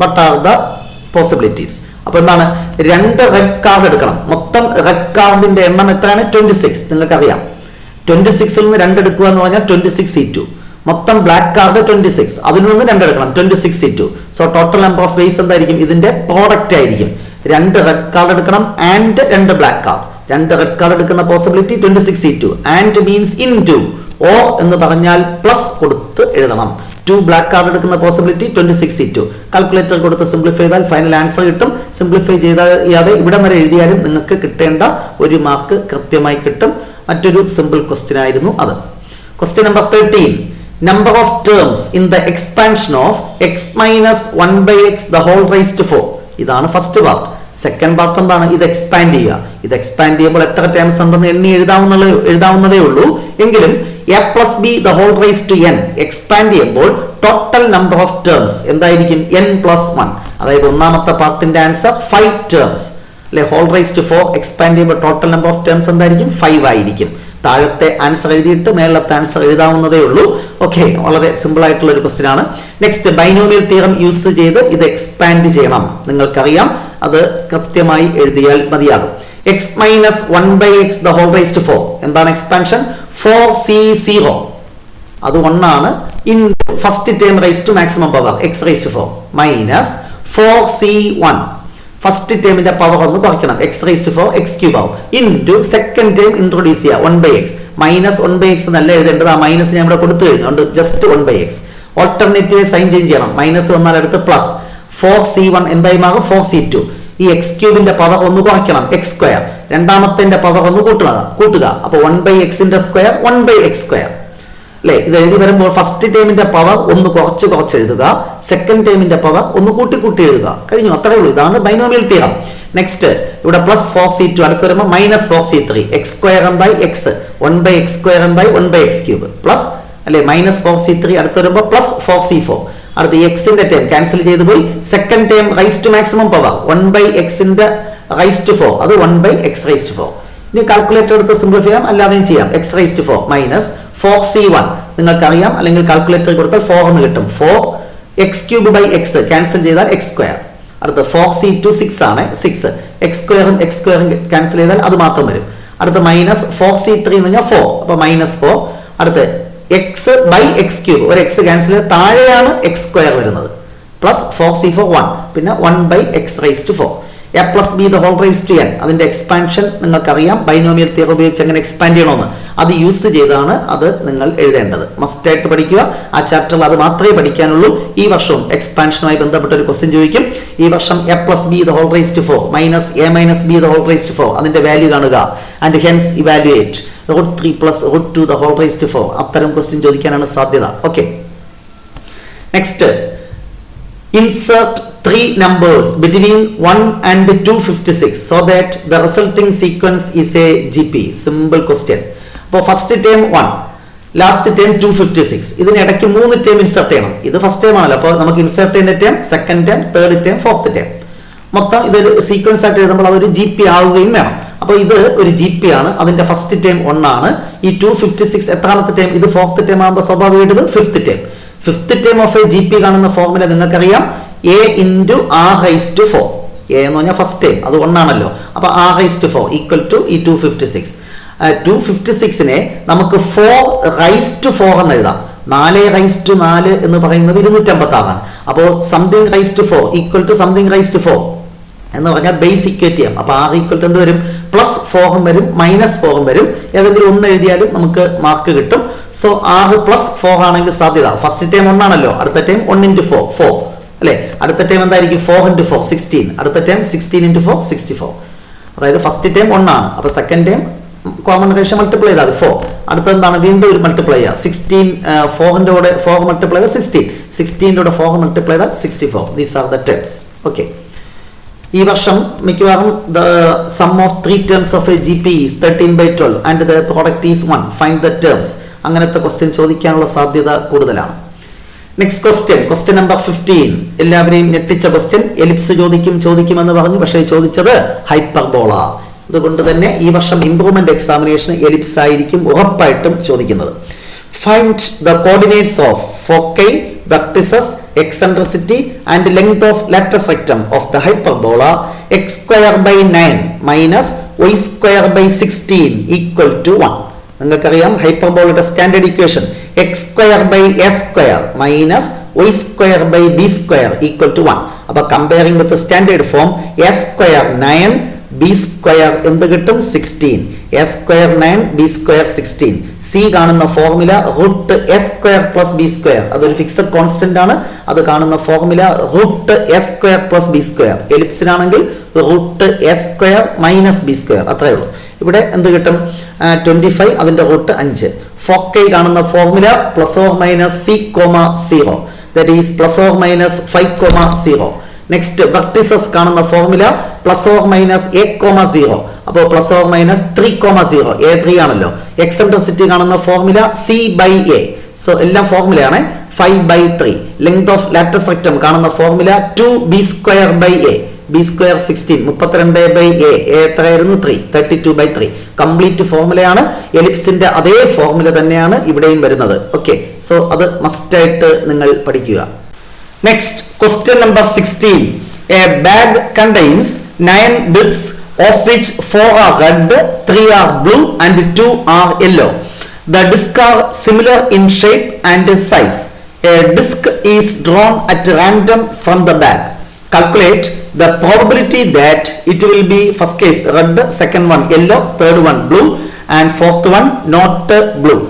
What are the possibilities? അപ്പൊ എന്താണ്? 2 റെഡ് കാർഡ് എടുക്കണം. മൊത്തം റെഡ് കാർഡിന്റെ എണ്ണം എത്രയാണ്? 26. നിങ്ങൾക്കറിയാം 26ൽ നിന്ന് 2 എടുക്കുക എന്ന് പറഞ്ഞാൽ 26C2. മൊത്തം ബ്ലാക്ക് കാർഡ് 26, അതിൽ നിന്ന് 2 എടുക്കണം, 26C2. So total number of ways എന്തായിരിക്കും? ഇതിന്റെ പ്രോഡക്റ്റ് ആയിരിക്കും. 2 റെഡ് കാർഡ് എടുക്കണം and 2 black card. 2 red card എടുക്കുന്ന possibility 26C2. And means into, or എന്ന് പറഞ്ഞാൽ പ്ലസ് കൊടുത്ത് എഴുതണം. 2 ബ്ലാക്ക് കാർഡ് എടുക്കുന്ന പോസിബിലിറ്റി 26C2. കാൽക്കുലേറ്റർ കൊടുത്ത് സിംപ്ലിഫൈ ചെയ്താൽ ഫൈനൽ ആൻസർ കിട്ടും. സിംപ്ലിഫൈ ചെയ്യാതെ ഇവിടം വരെ എഴുതിയാലും നിങ്ങൾക്ക് കിട്ടേണ്ട 1 മാർക്ക് കൃത്യമായി കിട്ടും. മറ്റൊരു സിമ്പിൾ ക്വസ്റ്റ്യൻ ആയിരുന്നു അത്. Question number 13. Number of terms in the expansion of x - 1/x the whole raised to 4. ഇതാണ് ഫസ്റ്റ് പാർട്ട്. സെക്കൻഡ് പാർട്ട് എന്താണ്? ഇത് എക്സ്പാൻഡ് ചെയ്യുക. ഇത് എക്സ്പാൻഡ് ചെയ്യുമ്പോൾ എത്ര ടേംസ് ഉണ്ടെന്ന് എണ്ണി എഴുതാവുന്നതേ ഉള്ളൂ. എങ്കിലും a + b the whole raised to n expand ചെയ്യുമ്പോൾ ടോട്ടൽ നമ്പർ ഓഫ് ടേംസ് എന്തായിരിക്കും? n + 1. അതായത് ഒന്നാമത്തെ പാർട്ടിന്റെ ആൻസർ 5 ടേംസ് അല്ലെ. ഹോൾ റൈസ് ടു 4 എക്സ്പാൻഡ് ചെയ്യുമ്പോൾ ടോട്ടൽ നമ്പർ ഓഫ് ടേംസ് എന്തായിരിക്കും? 5 ആയിരിക്കും. താഴത്തെ ആൻസർ എഴുതിയിട്ട് മേളത്തെ ആൻസർ എഴുതാവുന്നതേ ഉള്ളൂ. ഓക്കെ, വളരെ സിമ്പിൾ ആയിട്ടുള്ള ഒരു ക്വസ്റ്റ്യൻ ആണ്. നെക്സ്റ്റ്, ബൈനോമിയൽ തിയറം യൂസ് ചെയ്ത് ഇത് എക്സ്പാൻഡ് ചെയ്യണം. നിങ്ങൾക്കറിയാം, അത് കൃത്യമായി എഴുതിയാൽ മതിയാകും. x - 1/x the whole raised to 4. എന്താണ് എക്സ്പാൻഷൻ? 4C0 അത് 1 ആണ്. In first term raise to maximum power x raised to 4 - 4C1 first ടേമിന്റെ പവർ ഒന്ന് കുറയ്ക്കണം, x raise to 4 x cube ആവും. ഇൻറ്റു സെക്കൻഡ് ടേം ഇൻട്രൊഡ്യൂസ് ചെയ്യുക 1/x. മൈനസ് 1/x എന്നല്ല എഴുതേണ്ടത്, ആ മൈനസ് ഞാൻ ഇവിടെ കൊടുത്തു കഴിഞ്ഞു, അതുകൊണ്ട് just 1/x. Alternative sign change ചെയ്യണം, മൈനസ് വന്നാൽ അടുത്ത് പ്ലസ് 4c1 എന്തായി മാറും 4c2. ഈ എക്സ് ക്യൂബിന്റെ പവർ ഒന്ന് കുറയ്ക്കണം, എക്സ് സ്ക്വയർ. രണ്ടാമത്തെ പവർ ഒന്ന് കൂട്ടുക, അപ്പൊ 1/x സ്ക്വയർ 1/x². അല്ലെ, ഇത് എഴുതി വരുമ്പോൾ ഫസ്റ്റ് ടേമിന്റെ പവർ ഒന്ന് കുറച്ച് എഴുതുക, സെക്കൻഡ് ടേമിന്റെ പവർ ഒന്ന് കൂട്ടി എഴുതുക, കഴിഞ്ഞു, അത്രേ ഉള്ളൂ. ഇതാണ് ബൈനോമിയൽ തിയറം. നെക്സ്റ്റ് ഇവിടെ പ്ലസ് 4c2 അടുത്ത് വരുമ്പോൾ minus 4c3 x²n/x 1/x²n/1/x³ plus അല്ലെ മൈനസ് 4c3 അടുത്ത് വരുമ്പോൾ പ്ലസ് 4c4. അടുത്ത് എക്സിന്റെ ടേം ക്യാൻസൽ ചെയ്ത് പോയി. Second term raise to maximum power 1/x raise to 4, അത് 1/x റൈസ് ടു 4. ഇനി കാൽക്കുലേറ്റർ എടുത്ത് സിംപ്ലിഫൈ ചെയ്യാം, അല്ലാതെയും ചെയ്യാം. X raise to 4 minus 4c1 നിങ്ങൾക്കറിയാം, അല്ലെങ്കിൽ കാൽക്കുലേറ്റർ കൊടുത്താൽ 4 എന്ന് കിട്ടും. 4x³ x ക്യാൻസൽ ചെയ്താൽ x². അടുത്ത് 4c2 6 ആണ്, 6 x²ഉം ക്യാൻസൽ ചെയ്താൽ അത് മാത്രം വരും. അടുത്ത് മൈനസ് 4c3 എന്ന് പറഞ്ഞാൽ 4, അപ്പൊ -4. അടുത്ത് x/x³ ഒരു x ക്യാൻസൽ ചെയ്ത് താഴെയാണ് x² വരുന്നത്, പ്ലസ് 4c4 1, പിന്നെ 1/x raise to 4. a plus b the whole raised to n അതിന്റെ എക്സ്പാൻഷൻ നിങ്ങൾക്കറിയാം, ബൈനോമിയൽ തിയറം ഉപയോഗിച്ച് എങ്ങനെ എക്സ്പാൻഡ് ചെയ്യണമെന്ന് അത് യൂസ് ചെയ്താണ് അത് നിങ്ങൾ എഴുതേണ്ടത്. മസ്റ്റ് ആയിട്ട് പഠിക്കുക, ആ ചാപ്റ്ററിൽ അത് മാത്രമേ പഠിക്കാനുള്ളൂ. ഈ വർഷവും എക്സ്പാൻഷനുമായി ബന്ധപ്പെട്ട ഒരു ക്വസ്റ്റ്യൻ ചോദിക്കും. ഈ വർഷം a plus b the whole raised to 4 minus a minus b the whole raised to 4 അതിന്റെ വാല്യൂ കാണുക, and hence evaluate √3 plus √2 the whole raised to 4. അത്തരം ക്വസ്റ്റ്യൻ ചോദിക്കാനാണ് സാധ്യത. Okay, next insert 3 numbers between 1 and 256 so that the resulting sequence is a GP. Simple question. അപ്പോൾ ഫസ്റ്റ് ടേം 1, ലാസ്റ്റ് ടേം 256, ഇതിനിടയ്ക്ക് 3 ടേം ഇൻസർട്ട് ചെയ്യണം. ഇത് ഫസ്റ്റ് ടേം ആണല്ലോ, അപ്പോൾ നമുക്ക് ഇൻസർട്ട് ചെയ്യുന്ന term, second term, third term, fourth term, മൊത്തം ഇതൊരു സീക്വൻസ് ആയിട്ട് എഴുതുമ്പോൾ അതൊരു GP ആവുകയും വേണം. അപ്പോൾ ഇത് ഒരു GP ആണ്, അതിന്റെ ഫസ്റ്റ് ടേം 1 ആണ്. ഈ 256 എത്രാമത്തെ ടേം? ഇത് ഫോർത്ത് ടേം ആകുമ്പോൾ സ്വാഭാവികമായിട്ട് fifth term. Fifth term of A GP കാണുന്ന ഫോർമുല നിങ്ങൾക്കറിയാം, a into r raised to 4. a എന്ന് പറഞ്ഞാൽ ഫസ്റ്റ് ടൈം, അത് 1 ആണല്ലോ, അപ്പൊ r raised to 4 equal to ഈ 256. 256നെ നമുക്ക് 4 raised to 4 എന്ന് എഴുതാം. 4 raised to 4 എന്ന് പറയുന്നത് 256 ആണ്. അപ്പോൾ something raised to 4 equal to something raised to 4 എന്ന് പറഞ്ഞാൽ ബേസ് ഇക്വേറ്റ് ചെയ്യാം. അപ്പൊ r ഈക്വൽ ടു എന്ത് വരും? +4 വരും, -4 വരും. ഏതെങ്കിലും ഒന്ന് എഴുതിയാലും നമുക്ക് മാർക്ക് കിട്ടും. സോ r +4 ആണെങ്കിൽ സാധ്യത, ഫസ്റ്റ് ടൈം 1 ആണല്ലോ, അടുത്ത ടൈം 1 into 4 4 അല്ലെ, അടുത്ത ടൈം എന്തായിരിക്കും? 4 into 4 16, അടുത്ത ടൈം 16 into 4 64. അതായത് ഫസ്റ്റ് ടൈം 1 ആണ്, അപ്പൊ second time common ratio multiply ചെയ്താൽ 4. അടുത്ത എന്താണ്? വീണ്ടും ഒരു മൾട്ടിപ്ലൈ ചെയ്യുക, 16 4ന്റെ കൂടെ 4 മൾട്ടിപ്ലൈ ചെയ്താൽ 16, 16ന്റെ കൂടെ 4 മൾട്ടിപ്ലൈ ചെയ്താൽ 64. These are the terms. Okay, ഈ വർഷം മിക്കവാറും the sum of 3 terms of a GP is 13/12 and the product is 1. Find the terms. അങ്ങനത്തെ ക്വസ്റ്റ്യൻ ചോദിക്കാനുള്ള സാധ്യത കൂടുതലാണ്. Next question number 15. എല്ലാവരെയും ഞെട്ടിച്ച ക്വസ്റ്റ്യൻ. എലിപ്സ് ചോദിക്കുമെന്ന് പറഞ്ഞു, പക്ഷേ ചോദിച്ചത് ഹൈപ്പർബോള. അതുകൊണ്ട് തന്നെ ഈ വർഷം ഇംപ്രൂവ്മെന്റ് എക്സാമിനേഷൻ എലിപ്സ് ആയിരിക്കും ഉറപ്പായിട്ടും ചോദിക്കുന്നത്. Find the coordinates of foci, vertices, eccentricity and length of lateral rectum of the hyperbola x²/9 minus y²/16 equal to 1. നിങ്ങൾക്കറിയാം ഹൈപ്പർബോളയുടെ standard equation x²/a² minus y²/b² equal to 1. അപ്പോൾ comparing with standard form a² 9 b² എന്ത് കിട്ടും? 16. a² 9 b² 16. സി കാണുന്ന ഫോർമുല √a² + b². അതൊരു ഫിക്സഡ് കോൺസ്റ്റന്റ് ആണ്. അത് കാണുന്ന formula √a² + b². എലിപ്സിനാണെങ്കിൽ √a² - b². അത്രയേ ഉള്ളൂ. ഇവിടെ എന്ത് കിട്ടും? 25, അതിന്റെ റൂട്ട് 5. ഫോക്കൈ കാണുന്ന formula +or-c, 0. That is +or-5, 0. Next vertices കാണുന്ന ഫോർമുല +or-a, 0. അപ്പോൾ +or-3, 0. a3 ആണല്ലോ. എക്സെൻട്രിസിറ്റി കാണുന്ന ഫോർമുല c/a. സോ എല്ലാം ഫോർമുലയാണ്. 5/3. ലെങ്ത് ഓഫ് ലാറ്ററൽ റെക്ടം കാണുന്ന ഫോർമുല 2b²/a. b² 16, 32/a. എത്രയായിരുന്നു? 3, 32/3. കംപ്ലീറ്റ് ഫോർമുലയാണ്. എലിപ്സിന്റെ അതേ ഫോർമുല തന്നെയാണ് ഇവിടെയും വരുന്നത്. ഓക്കെ, സോ അത് മസ്റ്റായിട്ട് നിങ്ങൾ പഠിക്കുക. Next, question number 16. A bag contains 9 discs, of which 4 are red, 3 are blue, and 2 are yellow. The discs are similar in shape and size. A disc is drawn at random from the bag. Calculate the probability that it will be first case red, second one yellow, third one blue and fourth one not blue.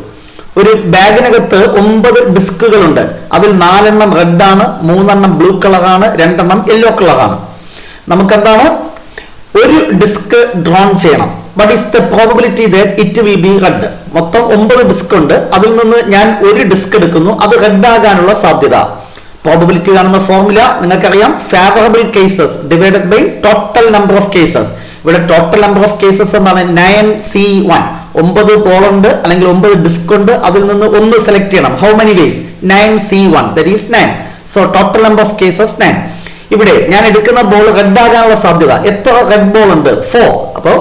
ഒരു ബാഗിനകത്ത് 9 ഡിസ്കുകളുണ്ട്. അതിൽ 4 എണ്ണം റെഡ് ആണ്, 3 എണ്ണം ബ്ലൂ കളറാണ്, 2 എണ്ണം യെല്ലോ കളറാണ്. നമുക്കെന്താണ് ഒരു ഡിസ്ക് ഡ്രോൺ ചെയ്യണം. What is the probability that it will be red? മൊത്തം 9 ഡിസ്ക് ഉണ്ട്. അതിൽ നിന്ന് ഞാൻ ഒരു ഡിസ്ക് എടുക്കുന്നു, അത് റെഡ് ആകാനുള്ള സാധ്യത. പ്രോബബിലിറ്റി കാണുന്ന ഫോർമുല നിങ്ങൾക്കറിയാം, favourable cases divided by total number of cases. ഇവിടെ ടോട്ടൽ നമ്പർ ഓഫ് കേസസ് എന്നാണ് 9C1. 9 ബോൾ ഉണ്ട് അല്ലെങ്കിൽ 9 ഡിസ്ക് ഉണ്ട്, അതിൽ നിന്ന് ഒന്ന് സെലക്ട് ചെയ്യണം. How many vase? 9C1, that is 9. So total number of cases 9. ഇവിടെ ഞാൻ എടുക്കുന്ന ബോൾ റെഡ് ആകാനുള്ള സാധ്യത. എത്ര റെഡ് ബോൾ ഉണ്ട്? 4. അപ്പോൾ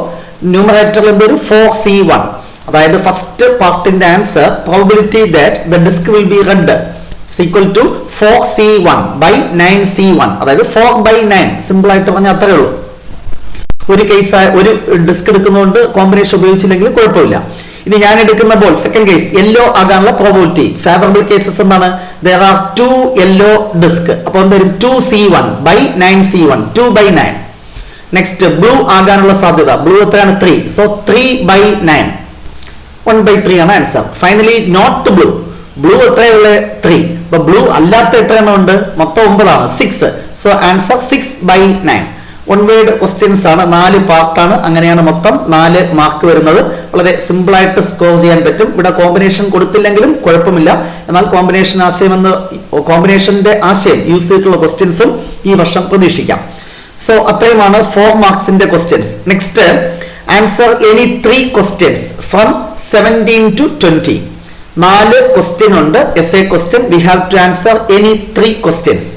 ന്യൂമറേറ്ററിൽ എന്തൊരു 4C1. അതായത് ഫസ്റ്റ് പാർട്ടിന്റെ answer probability that the disc will be red equal to 4C1 by 9C1. അതായത് 4/9. സിമ്പിൾ ആയിട്ട് പറഞ്ഞാൽ അത്രേ ഉള്ളൂ. ഒരു കേസ് ഒരു ഡിസ്ക് എടുക്കുന്നതുകൊണ്ട് കോമ്പിനേഷൻ ഉപയോഗിച്ചില്ലെങ്കിൽ കുഴപ്പമില്ല. ഇനി ഞാൻ എടുക്കുന്ന ബോൾ സെക്കൻഡ് കേസ് യെല്ലോ ആകാനുള്ള പ്രോബബിലിറ്റി. ഫേവറബിൾ കേസസ് എന്താണ്? there are 2 yellow disc. അപ്പോൾ എന്തായാലും 2C1 by 9C1, 2/9. Next blue ആകാനുള്ള സാധ്യത. ബ്ലൂ എത്രയാണ്? 3. സോ 3/9, 1/3 ആണ് answer. Finally not blue. Blue എത്രയുള്ള? 3. അപ്പൊ ബ്ലൂ അല്ലാത്ത എത്ര എണ്ണം ഉണ്ട്? മൊത്തം 9 ആണ്, 6. So answer 6/9. 1 വേർഡ് ക്വസ്റ്റ്യൻസ് ആണ്, 4 പാർട്ടാണ്. അങ്ങനെയാണ് മൊത്തം 4 മാർക്ക് വരുന്നത്. വളരെ സിമ്പിൾ ആയിട്ട് സ്കോർ ചെയ്യാൻ പറ്റും. ഇവിടെ കോമ്പിനേഷൻ കൊടുത്തില്ലെങ്കിലും കുഴപ്പമില്ല. എന്നാൽ കോമ്പിനേഷന്റെ ആശയം യൂസ് ചെയ്തിട്ടുള്ള ക്വസ്റ്റ്യൻസും ഈ വർഷം പ്രതീക്ഷിക്കാം. സോ അത്രയുമാണ് 4 മാർക്സിന്റെ questions. Next, answer any 3 questions from 17 to 20. 4 question ഉണ്ട്. SA question. We have to answer any 3 questions.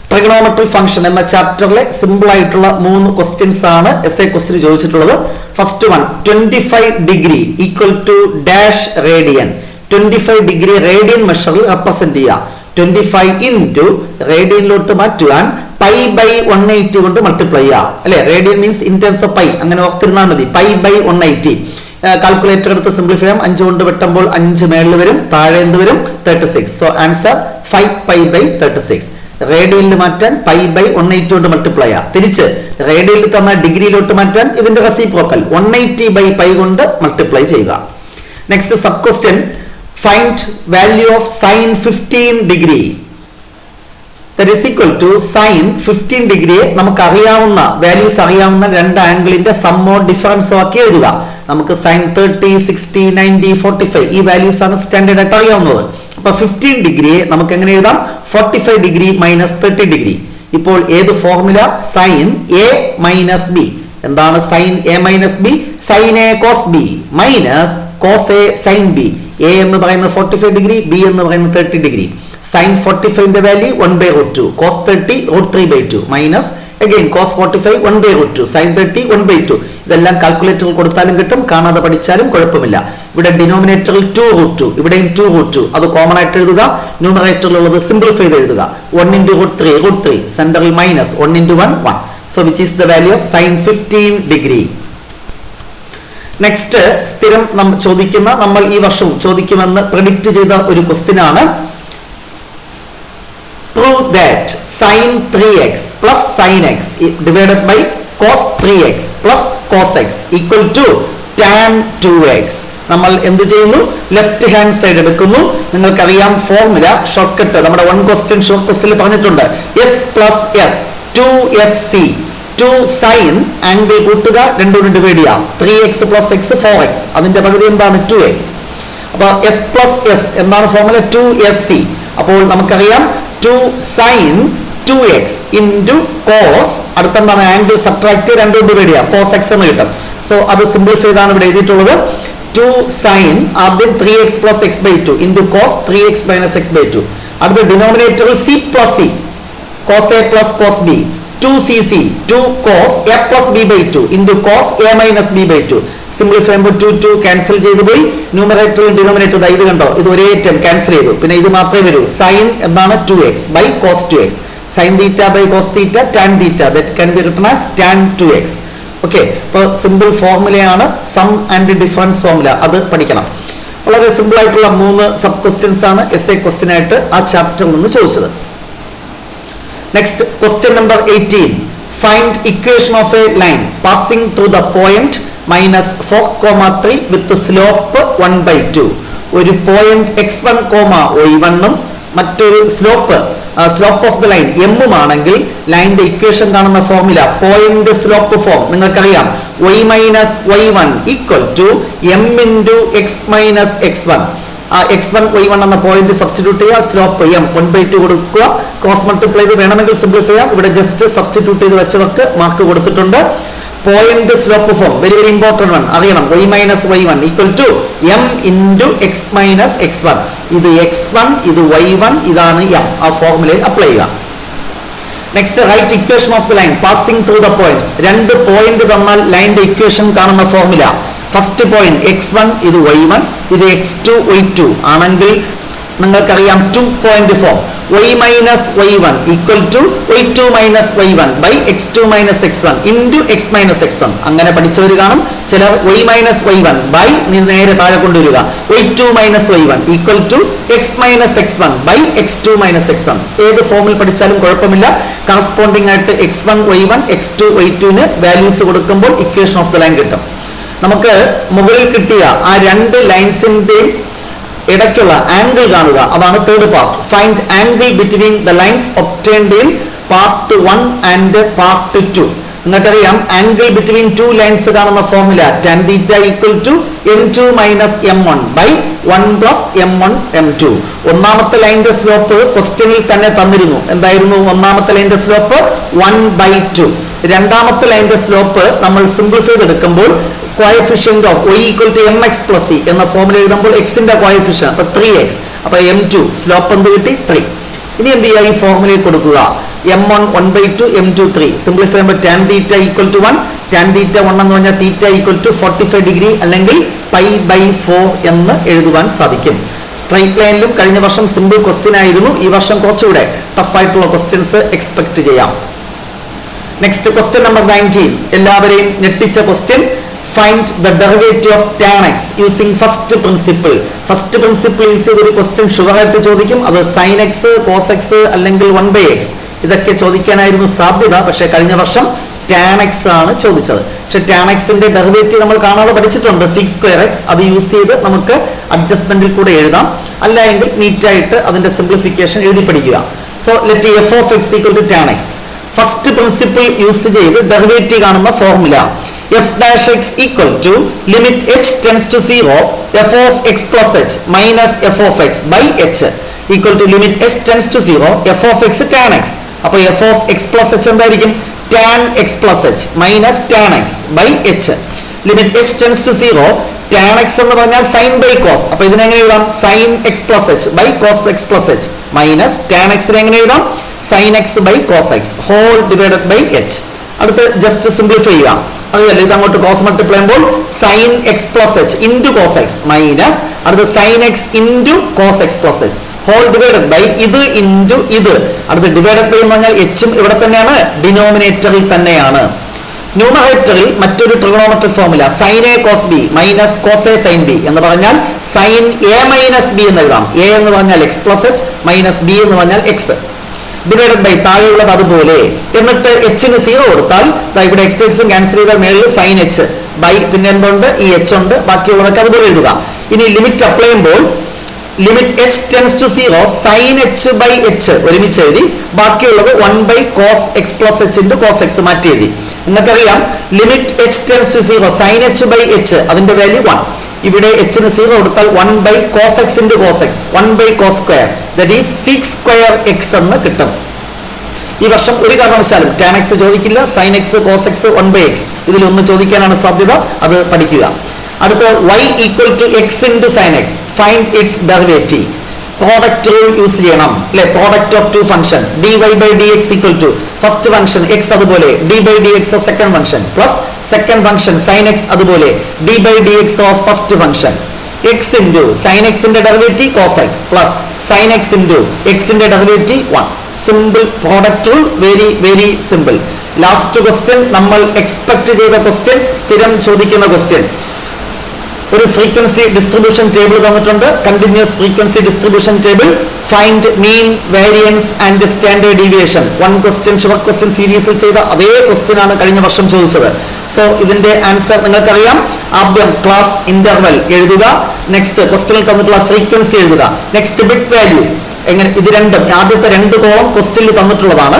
Trigonometry function എന്ന ചാപ്റ്ററിലെ സിമ്പിൾ ആയിട്ടുള്ള 3 ക്വസ്റ്റ്യൻസ് ആണ് എസ്എ ക്വസ്റ്റ്യൻ ചോദിച്ചിട്ടുള്ളത്. First one, 25 degree equal to dash radian. 25 degree radian മെഷറിൽ റെപ്രസെന്റ് ചെയ്യുക. 25 ഇൻറ്റു റേഡിയനിലോട്ട് മാറ്റുവാൻ π/180 കൊണ്ട് മൾട്ടിപ്ലൈ ചെയ്യാം. അല്ലെ, radian means in terms of pi. അങ്ങനെ ഓർത്തിരുന്നാൽ മതി. π/180. കാൽക്കുലേറ്റർ എടുത്ത് സിംപ്ലിഫൈ ചെയ്യാം. 5 കൊണ്ട് വെട്ടുമ്പോൾ 5 മേളിൽ വരും, താഴെ എന്ത് വരും? 36. So answer 5π/36. റേഡിയനിൽ മാറ്റാൻ π/180 കൊണ്ട് മൾട്ടിപ്ലൈ ചെയ്യാം. തിരിച്ച് റേഡിയനിൽ തന്ന ഡിഗ്രിയിലോട്ട് മാറ്റാൻ ഇതിന്റെ റെസിപ്രോക്കൽ 180/π കൊണ്ട് മൾട്ടിപ്ലൈ ചെയ്യുക. Next sub question, find value of sine 15 degree. that is equal to sin 15 ഡിഗ്രിയെ നമുക്ക് അറിയാവുന്ന വാല്യൂസ് അറിയാവുന്ന 2 ആംഗിളിന്റെ സമ്മോ ഡിഫറൻസോ ആക്കി എഴുതുക. നമുക്ക് sin 30, 60, 90, 45 ഈ വാല്യൂസ് ആണ് സ്റ്റാൻഡേർഡ് ആയിട്ട് അറിയാവുന്നത്. അപ്പൊ 15 ഡിഗ്രിയെ നമുക്ക് എങ്ങനെ എഴുതാം? 45 ഡിഗ്രി മൈനസ് 30 ഡിഗ്രി. ഇപ്പോൾ ഏത് formula? sin a minus B. എന്താണ് sin a minus B? sin a cos b minus cos a sin b. a എന്ന് പറയുന്നത് 45 ഡിഗ്രി, b എന്ന് പറയുന്നത് 30 degree. sin 45 value 1/√2, cos 30 √3/2 minus again cos 45 1/√2, sin 30 1/2. ഇതെല്ലാം കാൽക്കുലേറ്ററിൽ കൊടുത്താലും കിട്ടും, കാണാതെ പഠിച്ചാലും കുഴപ്പമില്ല. ഇവിടെ ഡിനോമിനേറ്ററിൽ 2√2, ഇവിടെയും 2√2. അത് കോമൺ ആയിട്ട് എഴുതുക. ന്യൂമറേറ്ററിലുള്ളത് സിംപ്ലിഫൈ ചെയ്ത് എഴുതുക. 1 × √3, സെന്ററിൽ minus 1 × 1, 1. So which is the value of sin 15 degree. Next, സ്ഥിരം ചോദിക്കുന്ന, നമ്മൾ ഈ വർഷം ചോദിക്കുമെന്ന് പ്രെഡിക്റ്റ് ചെയ്ത ഒരു ക്വസ്റ്റ്യൻ ആണ്. Prove that sin 3x plus sin x divided by cos 3x plus cos x equal to tan 2x. നമ്മൾ എന്ത് ചെയ്യുന്നു? ലെഫ്റ്റ് ഹാൻഡ് സൈഡ് എടുക്കുന്നു. നിങ്ങൾക്കറിയാം ഫോർമുല, ഷോർട്ട് കട്ട് നമ്മുടെ 1 ക്വസ്റ്റ്യൻ ഷോർട്ട് ക്വസ്റ്റ്യനിൽ പറഞ്ഞിട്ടുണ്ട്. s plus s 2sc. 2 sin angle കൂട്ടുക, 2 കൊണ്ട് ഡിവൈഡ് ചെയ്യാം. 3x plus x 4x. അതിന്റെ പകുതി എന്താണ്? 2x. അപ്പോൾ s plus s എന്താണ് ഫോർമുല? 2sc. അപ്പോൾ നമുക്കറിയാം 2 sin 2x into cos, അടുത്തെന്താണ്? ആംഗിൾ സബ്ട്രാക്ട് 2 കൊണ്ട് ഡിവൈഡ് ചെയ്യാം, cos x എന്ന് കിട്ടും. സോ അത് സിംപ്ലിഫൈ ചെയ്താണ് ഇവിടെ എഴുതിയിട്ടുള്ളത്. 2 sin ആദ്യം 3x plus x/2 into cos 3x minus x/2. അടുത്ത ഡിനോമിനേറ്ററിൽ c plus c, cos a plus cos b. 2cc 2 cos a plus b/2 into cos a minus b/2. Simplify ചെയ്യുമ്പോൾ 2 ക്യാൻസൽ ചെയ്തു പോയി. ന്യൂമറേറ്ററിൽ ഡിനോമിനേറ്റർ ഇത് കണ്ടോ, ഇത് ഒരേ ടൈം ക്യാൻസൽ ചെയ്തു. പിന്നെ ഇത് മാത്രമേ വരൂ. സൈൻ എന്താണ്? 2x by cos 2x. sin theta by cos theta tan theta, that can be written as tan 2x. Okay, അപ്പോൾ സിമ്പിൾ ഫോർമുലയാണ് സം ആൻഡ് ഡിഫറൻസ് ഫോർമുല. അത് പഠിക്കണം. വളരെ സിമ്പിൾ ആയിട്ടുള്ള 3 സബ് ക്വസ്റ്റ്യൻസ് ആണ് എസ്എ ക്വസ്റ്റ്യൻ ആയിട്ട് ആ ചാപ്റ്ററിൽ നിന്ന് ചോദിച്ചത്. Next, question number 18. Find equation of a line passing through the point minus 4,3 with the slope 1/2. ഒരു പോയിന്റ് x1, y1 മറ്റൊരു slope of the line m ആണെങ്കിൽ ലൈനിന്റെ ഇക്വേഷൻ കാണുന്ന ഫോർമുല പോയിന്റ് സ്ലോപ്പ് ഫോം നിങ്ങൾക്കറിയാം. y minus y1 equal to m into x minus x1. x1 y1 എന്ന പോയിന്റ് സബ്സ്റ്റിറ്റ്യൂട്ട് ചെയ്യുക, സ്ലോപ്പ് m 1/2 കൊടുക്കുക, ക്രോസ് മൾട്ടിപ്ലൈ ചെയ്ത് വേണമെങ്കിൽ സിംപ്ലിഫൈ ചെയ്യാം. ഇവിടെ ജസ്റ്റ് സബ്സ്റ്റിറ്റ്യൂട്ട് ചെയ്ത് വെച്ചവർക്ക് മാർക്ക് കൊടുത്തിട്ടുണ്ട്. Point slope form very very important one അറിയണം. y minus y1 equal to m into x minus x1. ഇത് x1, ഇത് y1, ഇതാണ് m. ആ ഫോർമുലയിൽ അപ്ലൈ ചെയ്യുക. Next, write equation of the line passing through the points. രണ്ട് പോയിന്റ് തന്നാൽ ലൈനിന്റെ ഇക്വേഷൻ കാണുന്ന ഫോർമുല ഫസ്റ്റ് പോയിന്റ് x1, ഇത് y1, ഇത് x2 y2 ആണെങ്കിൽ നിങ്ങൾക്കറിയാം 2 point form. y minus y1 equal to y2 minus y1 by x2 minus x1 into x minus x1. അങ്ങനെ പഠിച്ചവർ കാണും. ചിലർ y മൈനസ് y1 ബൈ നേരെ താഴെ കൊണ്ടുവരിക y2 minus y1 equal to x minus x1 by x2 minus x1. ഏത് ഫോമിൽ പഠിച്ചാലും കുഴപ്പമില്ല. കറസ്പോണ്ടിങ് ആയിട്ട് x1 y1 x2 y2ന് വാല്യൂസ് കൊടുക്കുമ്പോൾ ഇക്വേഷൻ ഓഫ് ദ ലൈൻ കിട്ടും. നമുക്ക് മുകളിൽ കിട്ടിയ ആ രണ്ട് ലൈൻസിന്റെയും ഇടയ്ക്കുള്ള ആംഗിൾ കാണുക, അതാണ് third part. Find angle between the lines obtained in part 1 and part 2. നിങ്ങൾക്കറിയാം ആംഗിൾ ബിറ്റ്വീൻ ടു ലൈൻസ് കാണുന്ന formula tan θ equal to m2 minus m1 by 1 plus m1 m2. ഒന്നാമത്തെ ലൈനിന്റെ സ്ലോപ്പ് ക്വസ്റ്റ്യനിൽ തന്നെ തന്നിരുന്നു. എന്തായിരുന്നു ഒന്നാമത്തെ ലൈനിന്റെ സ്ലോപ്പ്? 1/2. രണ്ടാമത്തെ ലൈനിന്റെ സ്ലോപ്പ് നമ്മൾ സിംപ്ലിഫൈ ചെയ്തെടുക്കുമ്പോൾ coefficient of y equal to mx plus c എന്ന ഫോർമുല എഴുതുമ്പോൾ എക്സിന്റെ കോഎഫിഷ്യന്റ് അപ്പൊ 3x, അപ്പൊ m2 സ്ലോപ്പ് എന്ത് കിട്ടി? 3. ഇനി എന്ത് ചെയ്യുക? ഈ ഫോർമുലയിൽ കൊടുക്കുക m1 1/2 m2 3. സിംപ്ലിഫൈ ചെയ്യുമ്പോൾ tan θ ഈക്വൽ ടു 1, tan θ 1 എന്ന് പറഞ്ഞാൽ θ ഈക്വൽ ടു 45 ഡിഗ്രി അല്ലെങ്കിൽ π/4 എന്ന് എഴുതുവാൻ സാധിക്കും. സ്ട്രൈറ്റ് ലൈനിലും കഴിഞ്ഞ വർഷം സിമ്പിൾ ക്വസ്റ്റ്യൻ ആയിരുന്നു. ഈ വർഷം കുറച്ചുകൂടെ ടഫ് ആയിട്ടുള്ള ക്വസ്റ്റ്യൻസ് എക്സ്പെക്ട് ചെയ്യാം. Next, question number 19. എല്ലാവരെയും ഞെട്ടിച്ച question. Find the derivative of tan x using first principle. First principle use ചെയ്തൊരു ക്വസ്റ്റ്യൻ ഷുവർ ആയിട്ട് ചോദിക്കും. അത് sin x, cos x അല്ലെങ്കിൽ 1/x ഇതൊക്കെ ചോദിക്കാനായിരുന്നു സാധ്യത. പക്ഷേ കഴിഞ്ഞ വർഷം tan x ആണ് ചോദിച്ചത്. പക്ഷെ tan x ന്റെ ഡെറിവേറ്റീവ് നമ്മൾ കാണാതെ പഠിച്ചിട്ടുണ്ട്, sec²x. അത് യൂസ് ചെയ്ത് നമുക്ക് അഡ്ജസ്റ്റ്മെന്റിൽ കൂടെ എഴുതാം. അല്ല എങ്കിൽ നീറ്റായിട്ട് അതിന്റെ സിംപ്ലിഫിക്കേഷൻ എഴുതി പഠിക്കുക. So let f of x equal to tan x. First principle use ചെയ്ത് ഡെറിവേറ്റീവ് കാണുന്ന formula f dash x equal to limit h tends to 0 f of x plus h minus f of x by h equal to limit h tends to 0 f of x tan x. അപ്പോൾ f of x plus h എന്തായിരിക്കും? tan x plus h minus tan x by h. limit h tends to 0 tan x എന്ന് പറഞ്ഞാൽ sin by cos. അപ്പൊ ഇതിനെങ്ങനെ എഴുതാം? sin x plus h by cos x plus h minus tan x എങ്ങനെ എഴുതാം? sin x by cos x whole divided by h. അടുത്ത് ജസ്റ്റ് സിംപ്ലിഫൈ ചെയ്യാം. അറിയാലോ, ഇത് അങ്ങോട്ട് ക്രോസ് മൾട്ടിപ്ലൈ ചെയ്യുമ്പോൾ sin x plus h into cos x minus അടുത്ത് sin x into cos x plus h whole divided by ഇത് into ഇത്. അടുത്ത് ഡിവൈഡഡ് ബൈ എന്ന് പറഞ്ഞാൽ എച്ചും ഇവിടെ തന്നെയാണ്, ഡിനോമിനേറ്ററിൽ തന്നെയാണ്. ന്യൂമറേറ്ററിൽ മറ്റൊരു trigonometric formula sin a cos b minus cos a sin b എന്ന് പറഞ്ഞാൽ sin a മൈനസ് b എന്ന് എഴുതാം. a എന്ന് പറഞ്ഞാൽ x plus h minus b എന്ന് പറഞ്ഞാൽ x ഡിവൈഡഡ് ബൈ താഴെയുള്ളത് അതുപോലെ. എന്നിട്ട് എച്ചിന് 0 കൊടുത്താൽ ഇവിടെ x എക്സും ക്യാൻസൽ ചെയ്താൽ മേളിൽ sin h ബൈ പിന്നെ എന്തുണ്ട്? ഈ h ഉണ്ട്. ബാക്കിയുള്ളതൊക്കെ അതുപോലെ എഴുതുക. ഇനി ലിമിറ്റ് അപ്ലൈ ചെയ്യുമ്പോൾ limit h tends to 0 sin h by h ഒരുമിച്ച് എഴുതി. ബാക്കിയുള്ളത് 1 cos x plus h into cos x മാറ്റി എഴുതി. നിങ്ങൾക്കറിയാം limit h tends to 0 sin h by h അതിന്റെ വാല്യൂ 1. ഇവിടെ എച്ചിന് 0 കൊടുത്താൽ 1 cos x into cos x 1 cos square that is sec²x എന്ന് കിട്ടും. ഈ വർഷം ഒരു കാരണവശാലും tan x ചോദിക്കില്ല. sin x, cos x, 1/x ഇതിലൊന്ന് ചോദിക്കാനാണ് സാധ്യത. അത് പഠിക്കുക. അടുത്ത y equal to x into sin x. Find its derivative. Product rule use ചെയ്യണം അല്ലെ? Product of two function dy by dx equal to first function x അതുപോലെ d by dx of second function plus second function sin x അതുപോലെ d by dx of first function x into sin x ന്റെ derivative cos x plus sin x into x ന്റെ derivative 1. Simple product rule, very very simple. Last question നമ്മൾ എക്സ്പെക്ട് ചെയ്ത ക്വസ്റ്റ്യൻ, സ്ഥിരം ചോദിക്കുന്ന ക്വസ്റ്റ്യൻ. ഒരു ഫ്രീക്വൻസി ഡിസ്ട്രിബ്യൂഷൻ ടേബിൾ തന്നിട്ടുണ്ട്, continuous frequency distribution table. Find mean, variance and standard deviation. 1 question short question സീരീസിൽ ചെയ്ത അതേ ക്വസ്റ്റ്യൻ ആണ് കഴിഞ്ഞ വർഷം ചോദിച്ചത്. സോ ഇതിന്റെ ആൻസർ നിങ്ങൾക്കറിയാം. ആദ്യം ക്ലാസ് ഇന്റർവെൽ എഴുതുക, നെക്സ്റ്റ് ക്വസ്റ്റ്യനിൽ തന്നിട്ടുള്ള ഫ്രീക്വൻസി എഴുതുക, നെക്സ്റ്റ് ബിറ്റ് വാല്യൂ. എങ്ങനെ ഇത് രണ്ടും ആദ്യത്തെ 2 കോളം ക്വസ്റ്റ്യനിൽ തന്നിട്ടുള്ളതാണ്.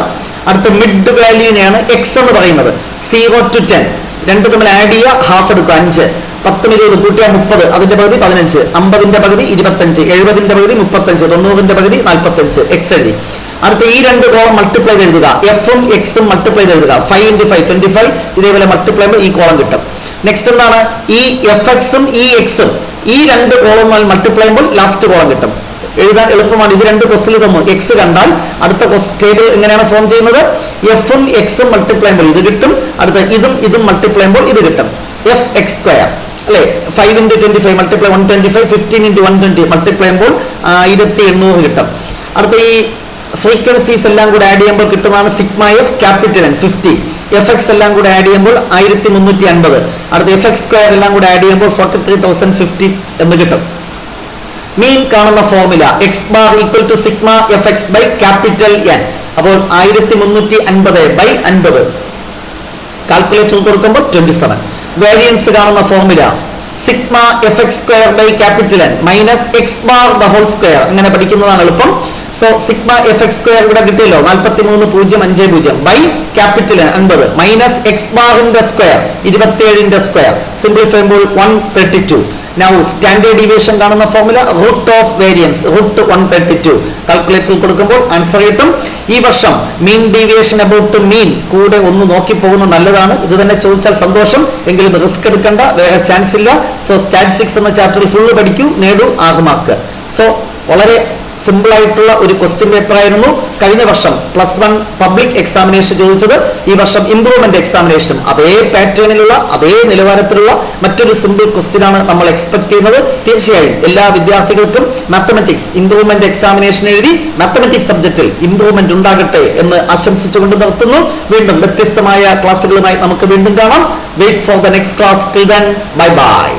അടുത്ത മിഡ് വാല്യൂവിനെയാണ് എക്സ് എന്ന് പറയുന്നത്. 0 to 10 രണ്ട് തമ്മിൽ ആഡ് ചെയ്യുക, ഹാഫ് എടുക്കുക 5. 10 20 കൂട്ടിയാൽ 30, അതിന്റെ പകുതി 15, 50ന്റെ പകുതി 25, 70ന്റെ പകുതി 35, 90ന്റെ പകുതി 45, എക്സ് എഴുതി. അടുത്ത ഈ 2 കോളം മൾട്ടിപ്ലൈ ചെയ്ത് എഴുതുക, എഫും എക്സും മൾട്ടിപ്ലൈ ചെയ്ത് എഴുതുക. 5 × 5 25, ഇതേപോലെ മൾട്ടിപ്ലൈ ചെയ്യുമ്പോൾ ഈ കോളം കിട്ടും. നെക്സ്റ്റ് എന്താണ്, ഈ എഫ് എക്സും ഈ എക്സും ഈ 2 കോളം മൾട്ടിപ്ലൈ ചെയ്യുമ്പോൾ ലാസ്റ്റ് കോളം കിട്ടും. എഴുതാൻ എളുപ്പമാണ്. ഇത് 2 ക്വസ്റ്റ്യൻ തന്നു. എക്സ് കണ്ടാൽ അടുത്ത ടേബിൾ എങ്ങനെയാണ് ഫോം ചെയ്യുന്നത്, എഫും എക്സും മൾട്ടിപ്ലൈ ചെയ്യുമ്പോൾ ഇത് കിട്ടും, അടുത്ത ഇതും മൾട്ടിപ്ലൈ ചെയ്യുമ്പോൾ ഇത് കിട്ടും. എഫ് എക്സ് സ്ക്വയർ അല്ലെ, 5 × 25 മൾട്ടിപ്ലൈ 125, 15 × 120 മൾട്ടിപ്ലൈ ചെയ്യുമ്പോൾ 1800 കിട്ടും. അടുത്ത ഈ ഫ്രീക്വൻസീസ് എല്ലാം കൂടെ ആഡ് ചെയ്യുമ്പോൾ കിട്ടുന്നതാണ് sigma F capital N 50. F X എല്ലാം കൂടെ ആഡ് ചെയ്യുമ്പോൾ 1350. അടുത്ത എഫ് എക്സ് സ്ക്വയർ എല്ലാം കൂടെ ആഡ് ചെയ്യുമ്പോൾ 43050 എന്ന് കിട്ടും. മീൻ കാണുന്ന formula x bar equal to sigma f x by capital N. അപ്പോൾ 1350/50 കാൽക്കുലേറ്റർ കൊടുക്കുമ്പോൾ 27. വേരിയൻസ് കാണുന്ന formula sigma f x square by capital N minus x bar the whole square. അങ്ങനെ പഠിക്കുന്നതാണ് എളുപ്പം. So sigma f x square ഇവിടെ കിട്ടിയല്ലോ, 43050 by capital N 50 minus x ബാറിന്റെ സ്ക്വയർ 27ന്റെ സ്ക്വയർ. സിംപ്ലിഫൈ ചെയ്യുമ്പോൾ 132. Now സ്റ്റാൻഡേർഡ് ഡീവിയേഷൻ കാണുന്ന ഫോർമുല റൂട്ട് ഓഫ് വേരിയൻസ് √132. കാൽക്കുലേറ്ററിൽ കൊടുക്കുമ്പോൾ ആൻസർ കിട്ടും. ഈ വർഷം മീൻ ഡീവിയേഷൻ അബൌട്ട് മീൻ കൂടെ ഒന്ന് നോക്കി പോകുന്നത് നല്ലതാണ്. ഇത് തന്നെ ചോദിച്ചാൽ സന്തോഷം, എങ്കിലും റിസ്ക് എടുക്കണ്ട, വേറെ ചാൻസ് ഇല്ല. സോ സ്റ്റാറ്റിസ്റ്റിക്സ് എന്ന ചാപ്റ്ററിൽ ഫുള്ള് പഠിക്കൂ, നേടൂ 6 മാർക്ക്. സോ വളരെ സിമ്പിൾ ആയിട്ടുള്ള ഒരു ക്വസ്റ്റ്യൻ പേപ്പർ ആയിരുന്നു കഴിഞ്ഞ വർഷം +1 പബ്ലിക് എക്സാമിനേഷൻ ചോദിച്ചത്. ഈ വർഷം ഇംപ്രൂവ്മെന്റ് എക്സാമിനേഷനും അതേ പാറ്റേണിലുള്ള അതേ നിലവാരത്തിലുള്ള മറ്റൊരു സിമ്പിൾ ക്വസ്റ്റ്യൻ ആണ് നമ്മൾ എക്സ്പെക്ട് ചെയ്യുന്നത്. തീർച്ചയായും എല്ലാ വിദ്യാർത്ഥികൾക്കും മാത്തമാറ്റിക്സ് ഇംപ്രൂവ്മെന്റ് എക്സാമിനേഷൻ എഴുതി മാത്തമാറ്റിക്സ് സബ്ജക്റ്റിൽ ഇംപ്രൂവ്മെന്റ് ഉണ്ടാകട്ടെ എന്ന് ആശംസിച്ചുകൊണ്ട് നിർത്തുന്നു. വീണ്ടും വ്യത്യസ്തമായ ക്ലാസ്സുകളുമായി നമുക്ക് വീണ്ടും കാണാം. Wait for the next class. Till then bye by.